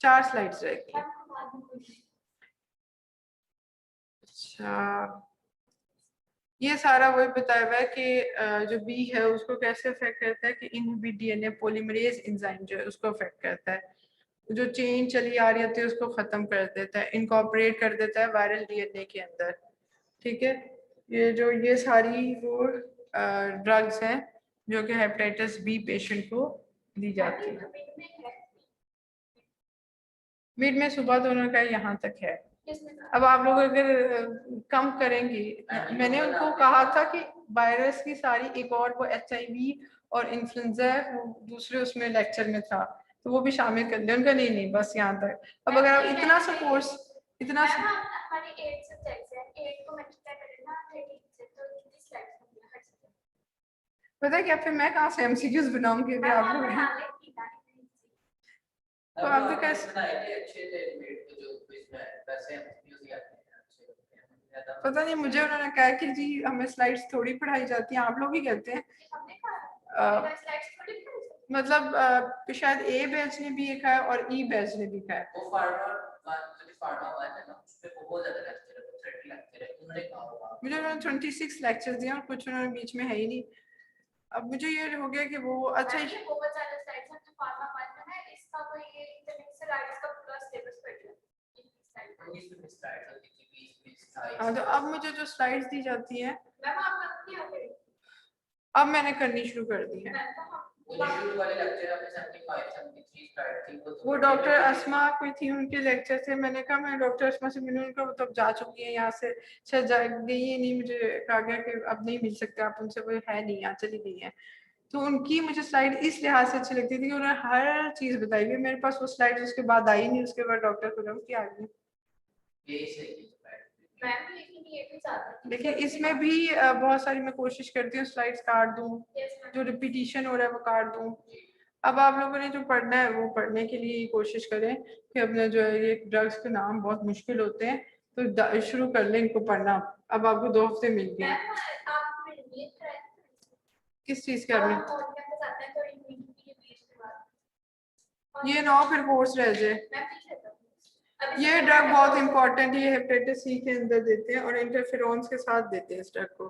4 स्लाइड्स रहेगी। अच्छा, ये सारा वही बताया हुआ है कि जो बी है उसको कैसे अफेक्ट करता है कि इनहिबिट डीएनए पॉलीमरेज एंजाइम जो है उसको अफेक्ट करता है, जो चेन चली आ रही होती है उसको खत्म कर देता है, इनकॉर्पोरेट कर देता है वायरल डीएनए के अंदर। ठीक है, ये सारी वो ड्रग्स हैं जो कि हेपेटाइटिस बी पेशेंट को दी जाती है। मिड में सुबह दोनों का यहाँ तक है। अब आप लोग अगर कम करेंगे, मैंने उनको कहा था कि वायरस की सारी एक और वो HIV और इन्फ्लुएंजा वो दूसरे उसमें लेक्चर में था तो वो भी शामिल कर लें। उनका नहीं नहीं बस यहाँ तक। अब अगर आप इतना सा कोर्स इतना हमारे 8 सब्जेक्ट्स हैं, 8 को मल्टीप्लाई करें ना 13 से तो कितनी स्लाइड्स होंगी हर सब्जेक्ट? पता है क्या, फिर मैं कहाँ से MCQs बनाऊंगी अगर आप लोग हैं तो आप तो कैसे अच्छे थे जो इसमें वैसे MCQs ही आते हैं अच्छे। पता नहीं, मुझे उन्होंने कहा कि जी हमें स्लाइड्स थोड़ी पढ़ाई जाती हैं, आप लोग ही कहते हैं। मतलब शायद A बैच ने भी लिखा है और E बैच ने भी लिखा है। वो फार्मा वाला है ना, उस पे बहुत ज्यादा लेक्चर है, 30 लेक्चर है, उन्होंने कहा होगा। मुझे उन्होंने 26 लेक्चर्स दिए और कुछ उन्होंने बीच में है ही नहीं। अब मुझे ये हो गया कि वो अच्छा ये बहुत ज्यादा स्लाइड्स हैं, तो फार्मा वाला है इसका कोई ये इंटरनेट से स्लाइड्स का पूरा सिलेबस पढ़ लिया। हाँ, तो अब मुझे जो स्लाइड्स दी जाती हैं मैम आप करती हैं अब मैंने करनी शुरू कर दी है। वो डॉक्टर अस्मा कोई थी, उनके लेक्चर थे, मैंने कहा मैं डॉक्टर अस्मा से मिलूं, उनका वो तब जा चुकी है यहाँ से, शायद गई ही नहीं, मुझे कहा गया कि अब नहीं मिल सकते आप उनसे, वो है नहीं यहाँ, चली गई है। तो उनकी मुझे स्लाइड इस लिहाज से अच्छी लगती थी कि उन्होंने हर चीज बताई हुई। मेरे पास वो स्लाइड उसके बाद आई नहीं, उसके बाद डॉक्टर खुरम की आ गई। देखिए इसमें भी बहुत सारी मैं कोशिश करती हूँ स्लाइड्स काट दूं, जो रिपीटिशन हो रहा है वो काट दूं। अब आप लोगों ने जो पढ़ना है वो पढ़ने के लिए कोशिश करें कि अपने जो है ये ड्रग्स के नाम बहुत मुश्किल होते हैं तो शुरू कर लें इनको पढ़ना। अब आपको 2 हफ्ते मिल गए। किस चीज के एडमिट? ये 9 फिर कोर्स रह जाए। ये ड्रग बहुत इंपॉर्टेंट है, ये हेपेटाइटिस सी के अंदर देते हैं और इंटरफेरोन्स के साथ देते हैं इस ड्रग को।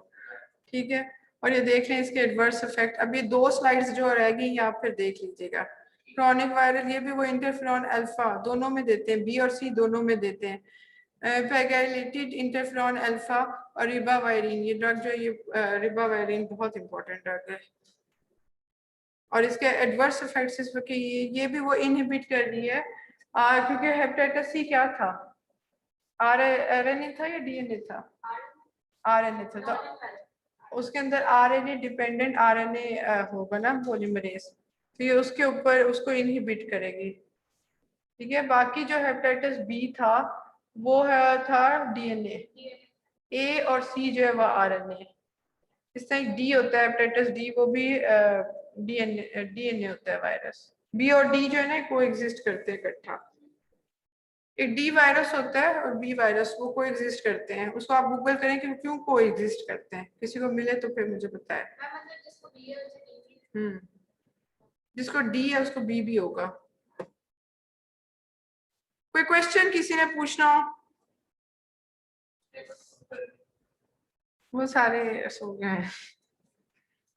ठीक है, और ये देख लें इसके एडवर्स इफेक्ट। अब ये 2 स्लाइड्स जो रह गई ये आप फिर देख लीजिएगा। क्रॉनिक वायरल, ये भी वो इंटरफेरॉन अल्फा दोनों में देते हैं, बी और सी दोनों में देते हैं। पैगैलेटेड इंटरफेरॉन अल्फा और रिबावायरिन, ये ड्रग जो है ये रिबावायरिन बहुत इंपॉर्टेंट ड्रग है और इसके एडवर्स इफेक्ट्स इस वक्त ये भी वो इनहिबिट कर रही है क्योंकि हेपेटाइटिस सी क्या था, RNA था या DNA था? RNA था, तो उसके अंदर RNA डिपेंडेंट RNA होगा ना पॉलीमरेज, तो ये उसके ऊपर उसको इनहिबिट करेगी। ठीक है, बाकी जो हेपेटाइटिस बी था वो था DNA, A और C जो है वो RNA। इस तरह डी होता है हेपेटाइटिस डी, वो भी DNA होता है वायरस। बी और डी जो है ना को एग्जिस्ट करते हैं इकट्ठा। एक डी वायरस होता है और बी वायरस, वो को एग्जिस्ट करते हैं। उसको आप गूगल करें कि वो क्यों को एग्जिस्ट करते हैं, किसी को मिले तो फिर मुझे बताएं। जिसको डी है उसको बी भी होगा। कोई क्वेश्चन किसी ने पूछना हो? वो सारे सो गए हैं।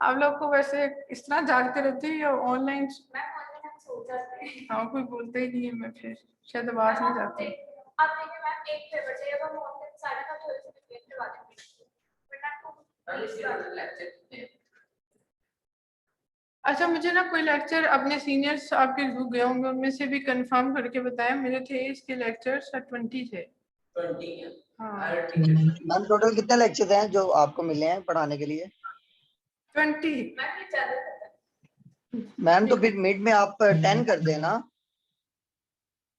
आप लोग को वैसे इस तरह जागते रहते हैं या ऑनलाइन? हाँ, कोई बोलते ही नहीं है, मैं फिर शायद आवाज नहीं जाती। आप देखिए मैम एक पेपर चाहिए तो हम ऑनलाइन सारा का थोड़े से क्लियर करवा देंगे, वरना अच्छा, मुझे ना कोई लेक्चर अपने सीनियर्स आपके जो गए होंगे उनमें से भी कंफर्म करके बताएं। मेरे थे इसके लेक्चर्स 20 थे। 20 है। हाँ। हर टीचर मैम टोटल कितने लेक्चर्स हैं जो आपको मिले हैं पढ़ाने के लिए? 20। मैं फिर ज्यादा करता मैम तो फिर मिड में आप 10 कर देना।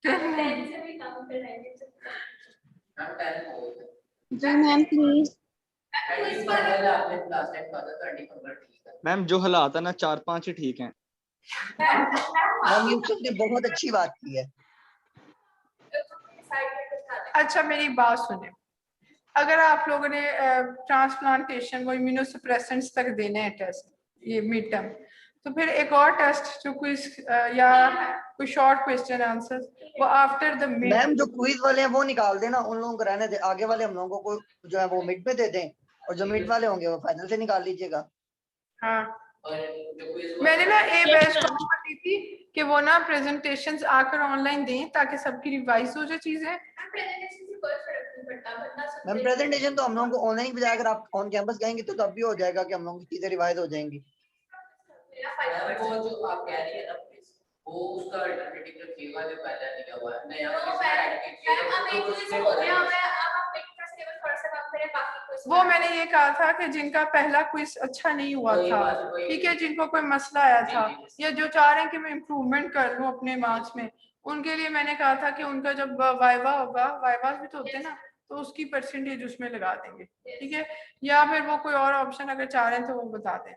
10 से भी कम कर रहेंगे हम 10 हो गए। जी मैम प्लीज। एटलीस्ट पहले आपने लास्ट टाइम कहा था 20 नंबर ठीक है। मैम जो हालात है ना 4-5 ही ठीक हैं। मैम ये उसने बहुत अच्छी बात की है। अच्छा, मेरी बात सुने। अगर आप लोगों ने ट्रांसप्लांटेशन वो इम्यूनोसप्रेसेंट्स तक देने हैं टेस्ट, ये मिड टर्म, तो फिर एक और टेस्ट जो क्विज या कोई शॉर्ट क्वेश्चन आंसर वो आफ्टर द मिड। मैम जो क्विज वाले हैं वो निकाल देना, उन लोगों को रहने दे, आगे वाले हम लोगों को जो है वो मिड में दे दें, और जो मिड वाले होंगे वो फाइनल से निकाल लीजिएगा। हाँ, और जो क्विज मैंने ना ए बैच को ऑफर दी थी कि वो ना प्रेजेंटेशंस आकर ऑनलाइन दें ताकि सबकी रिवाइज हो जाए चीजें। प्रेजेंटेशन से कोई फर्क नहीं पड़ता, बंदा सब मैम प्रेजेंटेशन तो हम लोगों को ऑनलाइन भी, अगर आप ऑन कैंपस गएंगे तो तब भी हो जाएगा कि हम लोगों की चीजें रिवाइज हो जाएंगी। मेरा फायदा वो जो आप कह रही है ना क्विज, वो उसका अल्टरनेटिव रखिएगा जो पहले दिया हुआ है नया वो क्विज मैम ऐड कीजिएगा अब एक क्विज हो गया है, अब आप एक क्विज टेबल थोड़ा सा कम करें, बाकी क्विज वो मैंने ये कहा था कि जिनका पहला क्विज अच्छा नहीं हुआ था, ठीक है, जिनको कोई मसला आया था या जो चाह रहे हैं कि मैं इम्प्रूवमेंट कर लूं अपने मार्क्स में, उनके लिए मैंने कहा था कि उनका जब वाइवा होगा, वाइवा भी तो होते हैं ना, तो उसकी परसेंटेज उसमें लगा देंगे, ठीक है। या फिर वो कोई और ऑप्शन अगर चाह रहे हैं तो वो बता दें।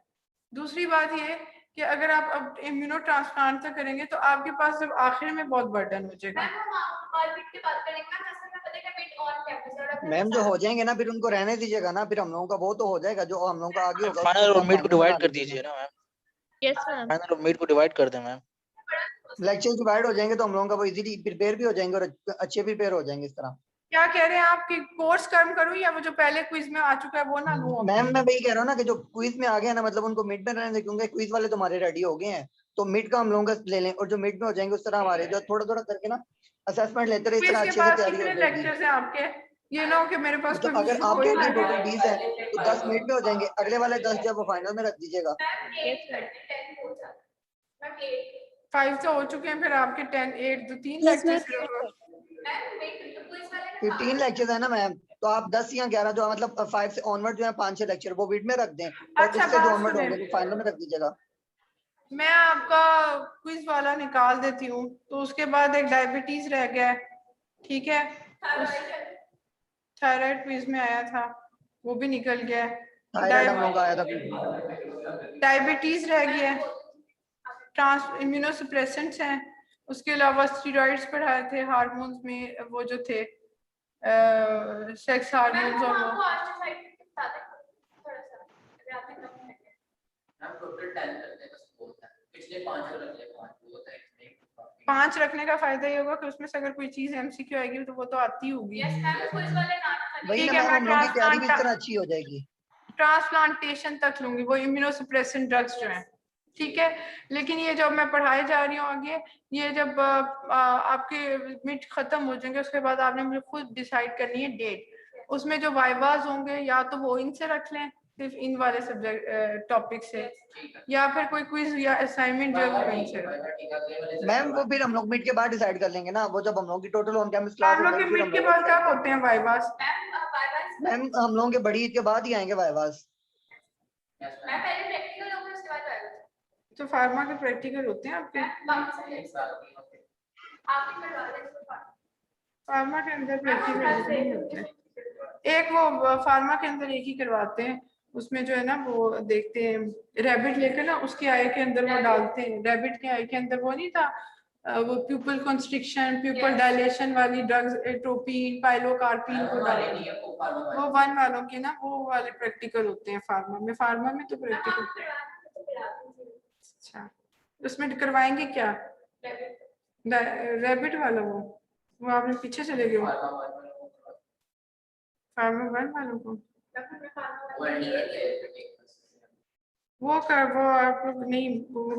दूसरी बात ये कि अगर आप अब इम्यूनो ट्रांसप्लांट तक करेंगे तो आपके पास जब आखिर में बहुत बर्डन हो जाएगा। मैम हम और बिट की बात करेंगे ना, जैसे मैं पता है बिट ऑन कैंपस और अपने मैम जो हो जाएंगे ना फिर उनको रहने दीजिएगा ना, फिर हम लोगों का वो तो हो जाएगा, जो हम लोगों का आगे होगा फाइनल उसको और मिड को फाइनल बना डिवाइड कर लीजिएगा। दीजिए ना मैम। Yes ma'am. फाइनल और मिड को डिवाइड कर दें मैम। लेक्चर डिवाइड हो जाएंगे तो हम लोगों का वो इजीली प्रिपेयर भी हो जाएंगे और अच्छे प्रिपेयर हो जाएंगे इस तरह। क्या कह रहे हैं आप कि कोर्स कम करूं या वो जो पहले क्विज में आ चुका है वो ना लूं? मैम मैं वही कह रहा हूँ ना कि जो क्विज में आ गए ना, मतलब उनको मिड में रहने दें, क्योंकि क्विज वाले तो हमारे रेडी हो गए हैं, तो मिड का हम लोगों का ले लें, और जो मिड में हो जाएंगे उस तरह हमारे जो थोड़ा थोड़ा करके ना असेसमेंट लेते रहे, इस क्विज तरह के अच्छे से बाद तैयारी हो कितने जाएगी। लेक्चर्स हैं आपके? ये ना हो कि मेरे पास मतलब कोई अगर आप कोई कह रही हैं टोटल नहीं। 20 है तो 10 मिड में हो जाएंगे, अगले वाले 10 जो है वो फाइनल में रख दीजिएगा। मैम 8 करते 10 हो जाता मैम 8 5 तो हो चुके हैं, फिर आपके 10 8 तो 3 yes ma'am. Lectures. Ma'am wait तो क्विज वाले फिर ना 3 लेक्चर्स है ना मैम, तो आप 10 या 11 जो है, मतलब 5 से ऑनवर्ड जो है 5-6 लेक्चर वो मिड में रख दें, और अच्छा, उससे जो बात ऑनवर्ड सुने, होंगे वो फाइनल में रख दीजिएगा। मैं आपका क्विज वाला निकाल देती हूँ, तो उसके बाद एक डायबिटीज रह गया है, ठीक है, थायराइड क्विज में आया था वो भी निकल गया है, थायराइड हम लोग का आया था फिर। डायबिटीज रह गया है, ट्रांस इम्यूनोसप्रेसेंट्स हैं, उसके अलावा स्टेरॉइड्स पढ़ाए थे, हार्मोन्स में वो जो थे सेक्स हार्मोन्स और वो। हम टोटल 10 करते हैं बस बहुत है, पिछले 5 और अगले 5 बहुत है इसमें। 5 रखने का फायदा ये होगा कि उसमें से अगर कोई चीज एमसीक्यू आएगी तो वो तो आती होगी। यस मैम क्विज वाले ना वही ठीक ना है, मैम, मैं हम लोगों की तैयारी भी इस तरह अच्छी हो जाएगी। ट्रांसप्लांटेशन तक लूंगी, वो इम्यूनोसप्रेसेंट ड्रग्स जो हैं, ठीक है। लेकिन ये जब मैं पढ़ाई जा रही हूँ आगे, ये जब आपके मिड खत्म हो जाएंगे उसके बाद आपने मुझे खुद डिसाइड करनी है डेट, उसमें जो वाइवाज होंगे या तो वो इनसे रख लें सिर्फ इन वाले सब्जेक्ट टॉपिक से, या फिर कोई क्विज या असाइनमेंट जो है वो इनसे। मैम वो फिर हम लोग मिड के बाद डिसाइड कर लेंगे ना, वो जब हम लोगों की टोटल ऑन कैंपस आप क्लास हो लोग के जाएगी फिर हम मिड के लोग बाद कब होते हैं वाइवाज? मैम हम लोगों के बड़ी ईद के बाद ही आएंगे वाइवास। मैं पहले प्रैक्टिकल होगा उसके बाद आएगा, तो फार्मा के प्रैक्टिकल होते हैं आपके? आप ही करवा दें फार्मा के अंदर प्रैक्टिकल नहीं होते हैं, एक वो फार्मा के अंदर एक ही करवाते हैं, उसमें जो है ना वो देखते हैं रैबिट लेकर ना उसके आई के अंदर वो डालते हैं, रैबिट के आई के अंदर वो नहीं था वो प्यूपल कंस्ट्रिक्शन प्यूपल डायलेशन वाली ड्रग्स एट्रोपिन पाइलोकार्पिन को डालते हैं, वो 1 वालों के ना वो वाले प्रैक्टिकल होते हैं फार्मा में। फार्मा में तो प्रैक्टिकल। अच्छा, उसमें करवाएंगे क्या? रैबिट वाला वो आपने पीछे चले गए फार्मा 1 वालों को, वो कर वो आप लोग नहीं